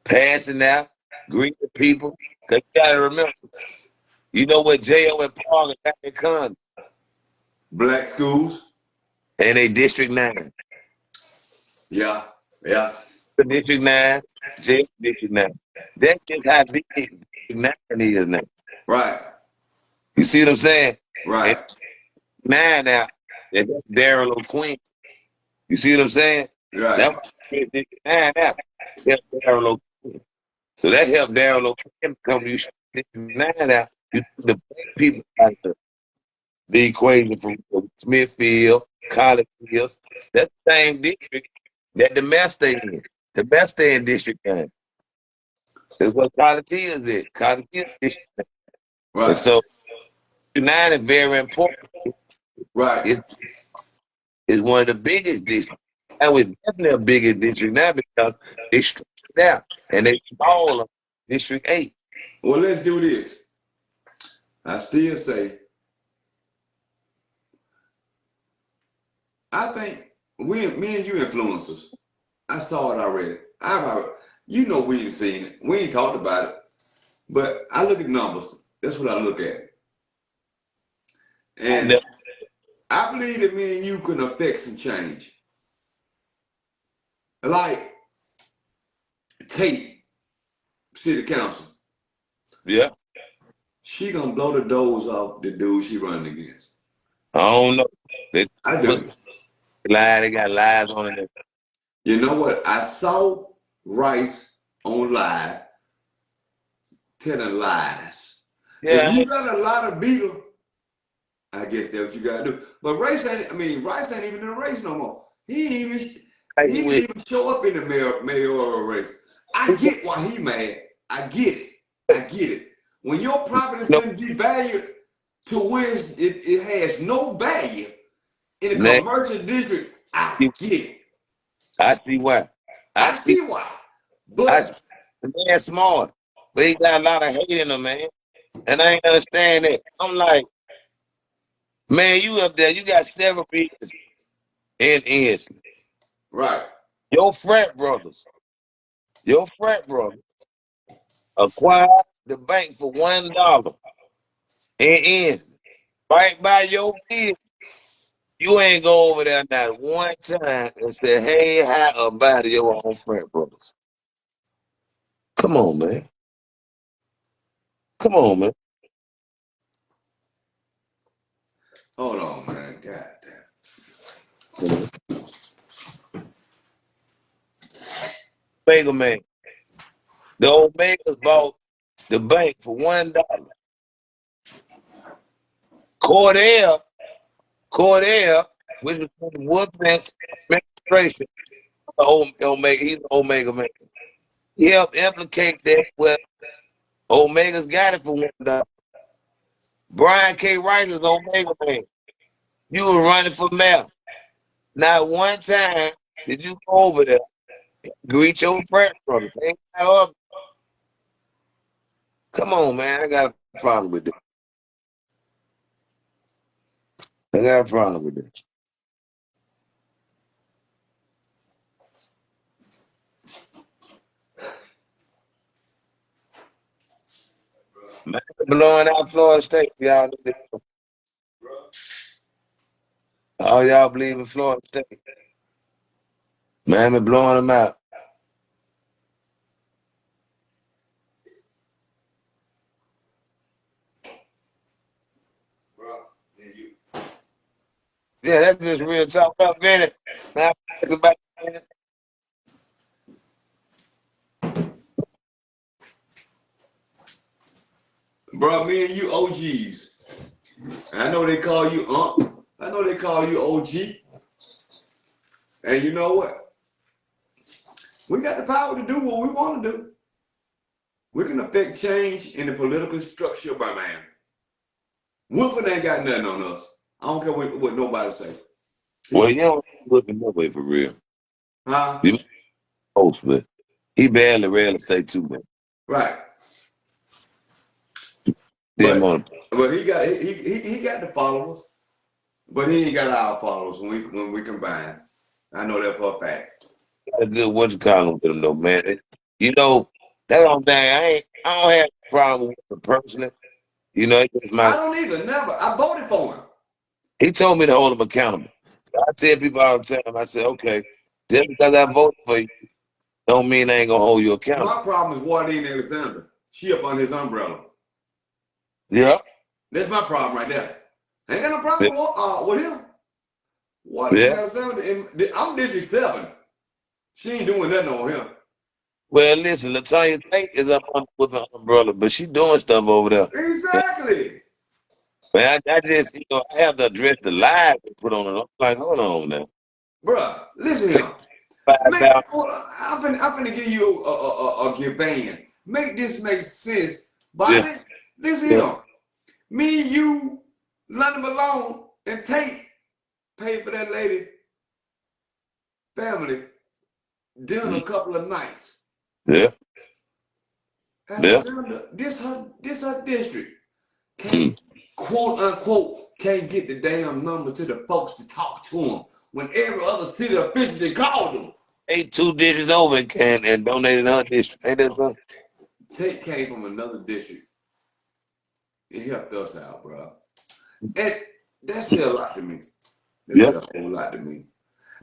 passing out, greeting people. Cause you gotta remember, you know what jail and Target got their con? Black schools. And they District 9. Yeah. District 9, jail District 9. That's just how big District 9 is now. Right. You see what I'm saying? Right. And 9 now, that's Darrell O'Quinn. You see what I'm saying? Right. That's 9 now. That's Darrell O'Quinn. So that helped Darrell O'Quinn come. You 9 out. You the people out there. The equation from Smithfield, College Hills. That's the same district that the Mets stay in. The Mets stay in District 9. That's what College Hills is. College Hills District 9. Right. And so 9 is very important. Right. It's one of the biggest districts. And it's definitely a bigger district now because they stretched out and they smaller District 8. Well, let's do this. I still say, I think me and you influencers. I saw it already. You know we ain't seen it. We ain't talked about it. But I look at numbers. That's what I look at. And I believe that me and you can affect some change. Like Kate, city council. Yeah. She gonna blow the doors off the dude she running against. I don't know. I do. They got lies on it. You know what? I saw Rice on live telling lies. Yeah. If you got a lot of beater, I guess that's what you gotta do. But Rice ain't even in the race no more. He didn't even show up in the mayoral race. I get why he mad. I get it. When your property is going to be valued to where it has no value in a commercial district, I get it. I see why. I see why. But the man's smart, but he got a lot of hate in him, man. And I ain't understand that. I'm like, man, you up there, you got several people in Ensley. Right. Your frat brothers acquired the bank for $1 in right by your business. You ain't go over there not one time and say, hey, how about your own frat brothers? Come on, man. Hold on, man. God damn. Bagel man. The old makers bought the bank for $1. Cordell which was Woodman's administration. Omega, he's the Omega man. He helped implicate that. Well, Omega's got it for $1. Brian K. Rice is Omega man. You were running for mayor. Not one time did you go over there, greet your friends, brother. Come on, man. I got a problem with this. I got a problem with this. Man, blowing out Florida State, y'all. All y'all believe in Florida State. Miami blowing them out. Yeah, that's just real talk about Vinny. Now, it's about Bro, me and you OGs. I know they call you I know they call you OG. And you know what? We got the power to do what we want to do. We can affect change in the political structure by man. Woodford ain't got nothing on us. I don't care what nobody say. well, you don't look in that way for real. Huh? You post, but he rarely say too much. Right. But he got the followers, but he ain't got our followers when we combine. I know that for a fact. a good what you call him with him though, man. You know, that on thing, I don't have a problem with him personally. You know, it's just I don't either, never. I voted for him. he told me to hold him accountable. I tell people all the time, I say, okay, just because I voted for you, don't mean I ain't gonna hold you accountable. My problem is Wardine Alexander. She up on his umbrella. Yeah. That's my problem right there. I ain't got no problem with him. Yeah. Alexander, I'm District 7. She ain't doing nothing on him. Well, listen, Latonya Tate is up with an umbrella, but she doing stuff over there. Exactly. Man, I just, I have to address the lies they put on it. I'm like, hold on now. Bruh, listen here. I'm finna give you a give band. Make this make sense. Bobby, listen here. Me, you, London Malone, and Tate paid for that lady family dinner a couple of nights. Yeah. Alexander, this her district. Can't quote unquote can't get the damn number to the folks to talk to them when every other city official called them. 2 dishes over and donated her district. Ain't that something? Tate came from another district. It helped us out, bro. And that said a lot to me. That said a whole lot to me.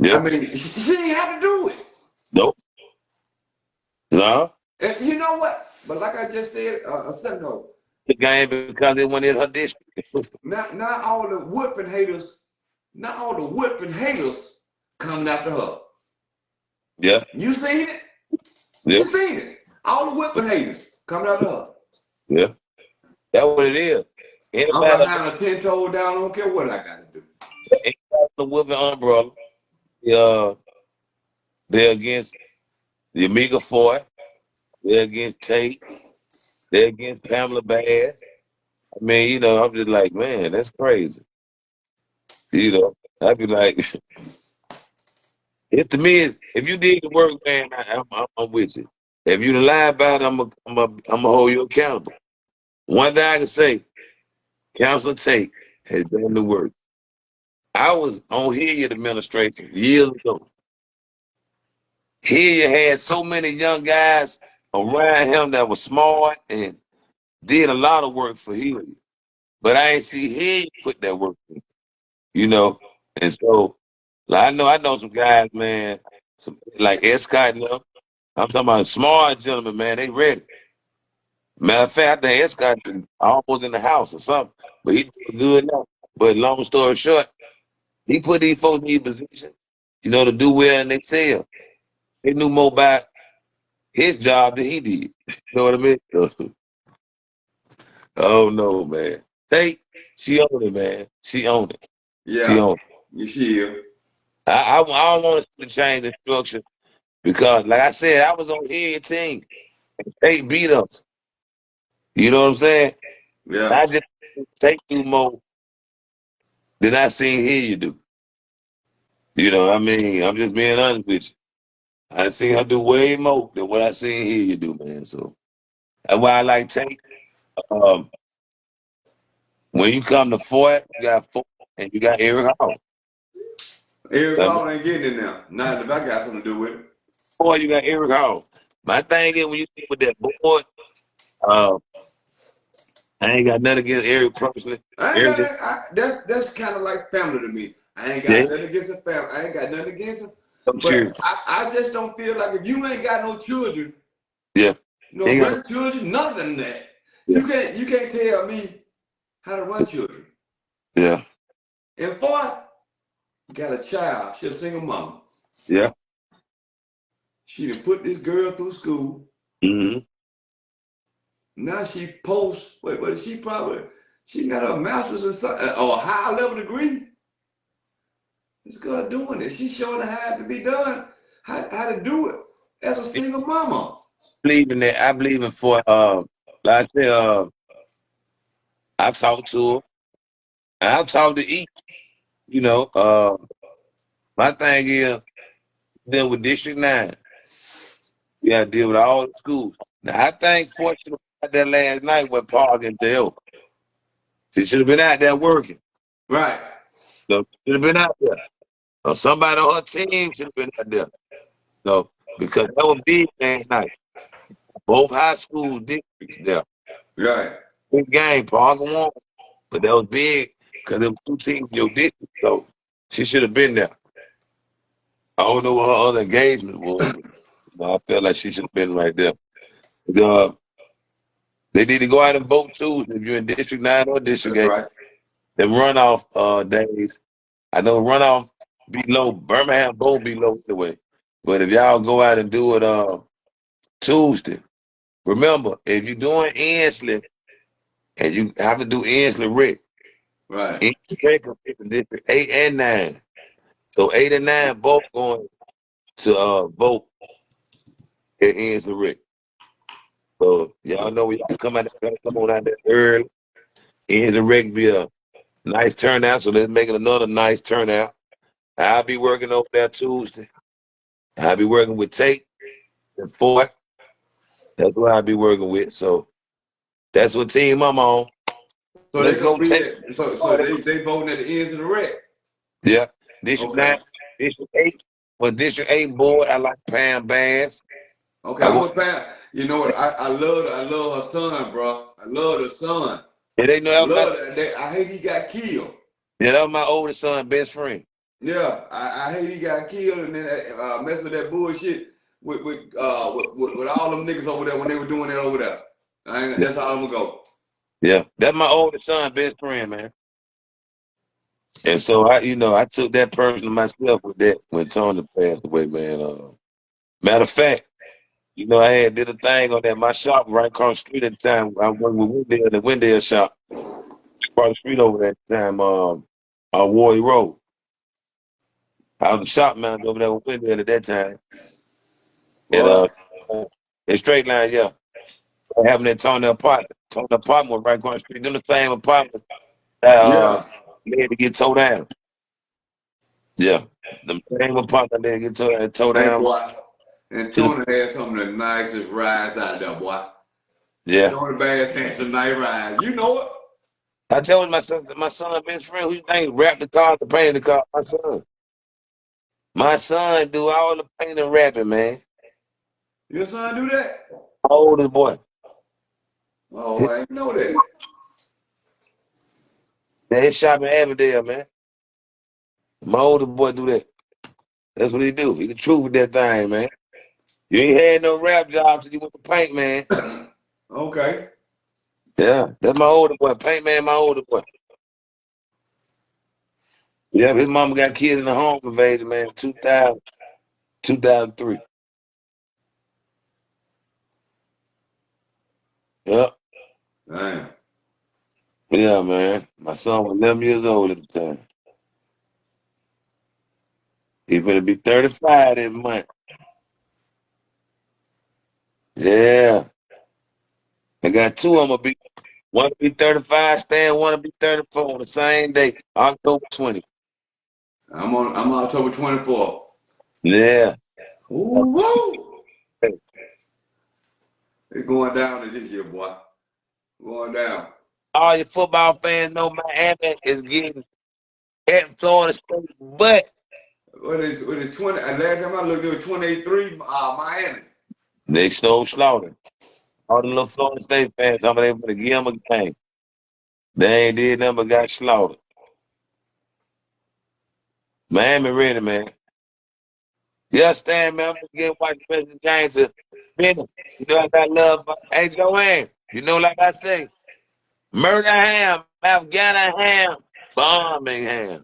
I mean, she didn't have to do it. Nope. No. And you know what? But like I just said a second ago, the game because it went in her district. not all the Woodford haters, coming after her. Yeah. You seen it? Yeah. You seen it? All the Woodford haters coming after her. Yeah. That's what it is. I'm behind a 10-toe down. I don't care what I got to do. The Woodford umbrella. They're against the Amiga Foy. They're against Tate. They're against Pamela Bass. I mean, I'm just like, man, that's crazy. I'd be like, it to me is if you did the work, man, I'm with you. If you lie about it, I'm gonna hold you accountable. One thing I can say, Councilor Tate has done the work. I was on Hilliard administration years ago. Hilliard had so many young guys around him that were smart and did a lot of work for Hilliard. But I ain't see Hilliard put that work in, And so, like, I know some guys, man, like Escott and them. I'm talking about smart gentlemen, man. They ready. Matter of fact, I think Escott almost in the house or something, but he doing good now. But long story short, he put these folks in these positions, to do well and excel. He knew more about his job than he did. You know what I mean? Oh no, man. She owned it, man. She owned it. Yeah. She owned it. You see, I don't want to change the structure because, like I said, I was on here team. They beat us. You know what I'm saying? yeah. I just take you more than I seen here you do. You know what I mean? I'm just being honest with you. I seen her do way more than what I seen here you do, man. So that's why I like Tank. Um, when you come to Fort, you got Fort and you got Eric Hall. Eric Now, Hall ain't getting it now. Not if I got something to do with it. boy, you got Eric Hall. My thing is when you get with that board, uh, I ain't got nothing against Eric personally. I ain't Eric got just that. That's kind of like family to me. I ain't yeah, got nothing against a family. I ain't got nothing against him. I'm sure. But I just don't feel like if you ain't got no children, Yeah, no he got grandchildren, nothing that yeah, you can't tell me how to run children. yeah, And Ford got a child. She's a single mom. yeah. She done put this girl through school. Mm-hmm. Now she posts. What is she got her master's or something, or a high level degree. This girl doing it. She's showing her how to be done, how to do it as a single mama. Believe in that. I believe in for like I said, I've talked to her. I've talked to each. You know, my thing is deal with District 9. You gotta deal with all the schools. Now I think fortunate about that last night when Paul can tell. She should have been out there working. Right. So should have been out there. Or somebody on her team should have been out there. So because that was big last night. Both high schools districts there. Right. Big game, Parker won. But that was big because there were two teams in your district. So she should have been there. I don't know what her other engagement was, but I felt like she should have been right there. Uh, they need to go out and vote too. If you're in District 9 or District That's 8, right. them runoff days. I know runoff be low. Birmingham both be low anyway. But if y'all go out and do it Tuesday, remember, if you're doing Ensley and you have to do Ensley Rick, Right. Ensley Rick is in District 8 and 9. So 8 and 9 both going to vote at Ensley Rick. So y'all know y'all come out there, come on out there early. Ensley Rick be a nice turnout, so let's make it another nice turnout. I'll be working over there Tuesday. I'll be working with Tate and Fort. That's what I'll be working with. So that's what team I'm on. So they Let's gonna go be Tate. at so they voting at the ends of the red. Yeah. District 9, Okay. District 8. Well, District 8 board, I like Pam Bass. Okay, I I'm want, with Pam. You know what? I love her son, bro. I love her son. yeah, they know I that was my, love that. I hate he got killed. yeah, that was my oldest son, best friend. Yeah, I hate he got killed and then mess with that bullshit with all them niggas over there when they were doing that over there. That's how I'm gonna go. Yeah, that's my oldest son, best friend, man. And so I took that person myself with that when Tony passed away, man. Matter of fact, I had did a thing on that. My shop right across the street at the time. I worked with Wendell, the Wendell shop across the street over that time. On Warrior Road. I was the shop manager over there with Wendell at that time. And Boy, in straight line, yeah. What happened at Tony apartment? Tony apartment was right across the street. Them the same apartments that yeah. they had to get towed down. Yeah. The same apartment they had to get towed Hey down boy. And to the Tony had some of the nicest rides out there, boy. yeah. Tony Bass had some nice rides. You know it. I told my son best friend who you think wrapped the car to paint the car. My son. My son do all the painting and rapping, man. Your son do that? My oldest boy. Oh, I didn't know that. They shop in Avondale, man. My oldest boy do that. That's what he do. He the truth with that thing, man. You ain't had no rap job till you went to paint, man. Okay. Yeah, that's my older boy. Paint man, my older boy. Yeah, his mama got killed in the home invasion, man, 2000, 2003. Yep. Damn. Yeah, man. My son was 11 years old at the time. He finna be 35 this month. Yeah. I got two of them. One to be 35, Stan, one to be 34 on the same day, October 20th. I'm October 24th. Yeah. Ooh, woo! It's going down this year, boy. Going down. All your football fans know Miami is getting at Florida State, but What is 20? Last time I looked, it was 23. Miami. they stole slaughter. All the little Florida State fans, I'm able to give them a game. They ain't did nothing but got slaughtered. Miami ready, man. Yeah, Stan, man. I'm gonna get watch the rest of the game to finish. You know, I got love. Hey, Joanne, you know, like I say, Murderham, Afghanistan, Birmingham.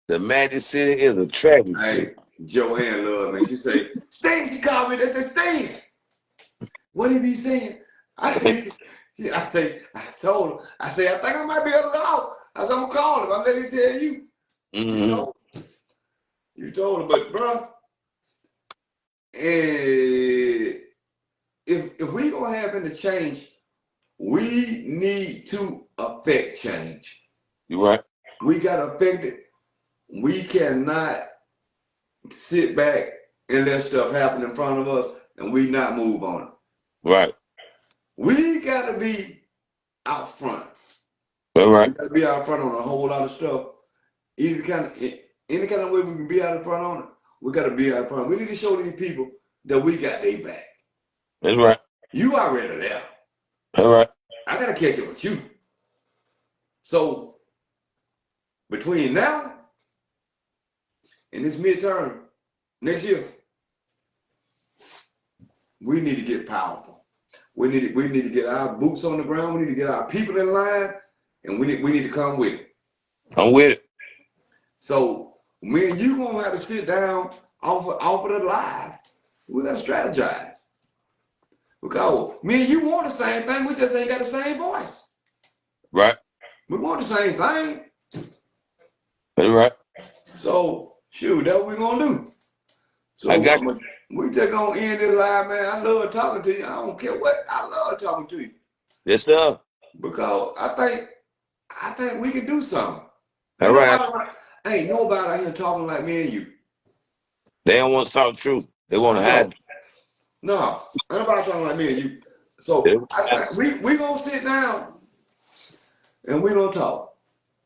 The Magic City is a tragic city. Hey, Joanne Love, man. She say, Stan, she called me. They said, Stan, what he be saying? I told her, I think I might be able to go. I said, I'm gonna call him. I'm letting him tell you. Mm-hmm. You told her, but bro, if we gonna have any change, we need to affect change. You right. We gotta affect it. We cannot sit back and let stuff happen in front of us and we not move on it. Right. We gotta be out front. All right. We gotta be out front on a whole lot of stuff. Any kind of way we can be out in front on it, we gotta be out front. We need to show these people that we got their back. That's right. You already there. All right. I gotta catch up with you. So between now and this midterm next year, we need to get powerful. We need to get our boots on the ground. We need to get our people in line, and we need to come with it. I'm with it. So me and you gonna have to sit down off of the live. We gotta strategize. Because me and you want the same thing, we just ain't got the same voice. Right. We want the same thing. That's right. So shoot, that's what we're gonna do. So I got we just gonna end this live, man. I love talking to you. I don't care what. I love talking to you. Yes, sir. Because I think we can do something. All right. Ain't nobody out here talking like me and you. They don't want to talk the truth. They want to hide. No, ain't nobody talking like me and you. So we gonna sit down and we gonna talk.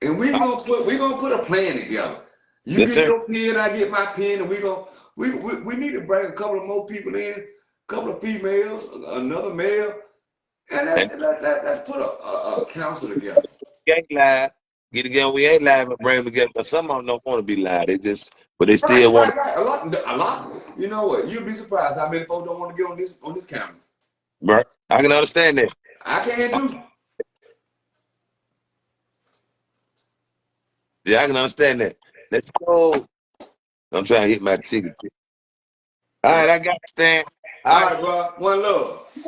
And we gonna put a plan together. You Yes, get sir. your pen, I get my pen, and we need to bring a couple of more people in, a couple of females, another male, and let's put a council together. We ain't live. Get together. We ain't live and bring them together. But some of them don't want to be live. But they still want. Right. A lot. You know what? You'll be surprised how many folks don't want to get on this camera. Right. I can understand that. I can too. Yeah, I can understand that. Let's go. I'm trying to hit my ticket. All right, I got to stand. All right, bro. One love.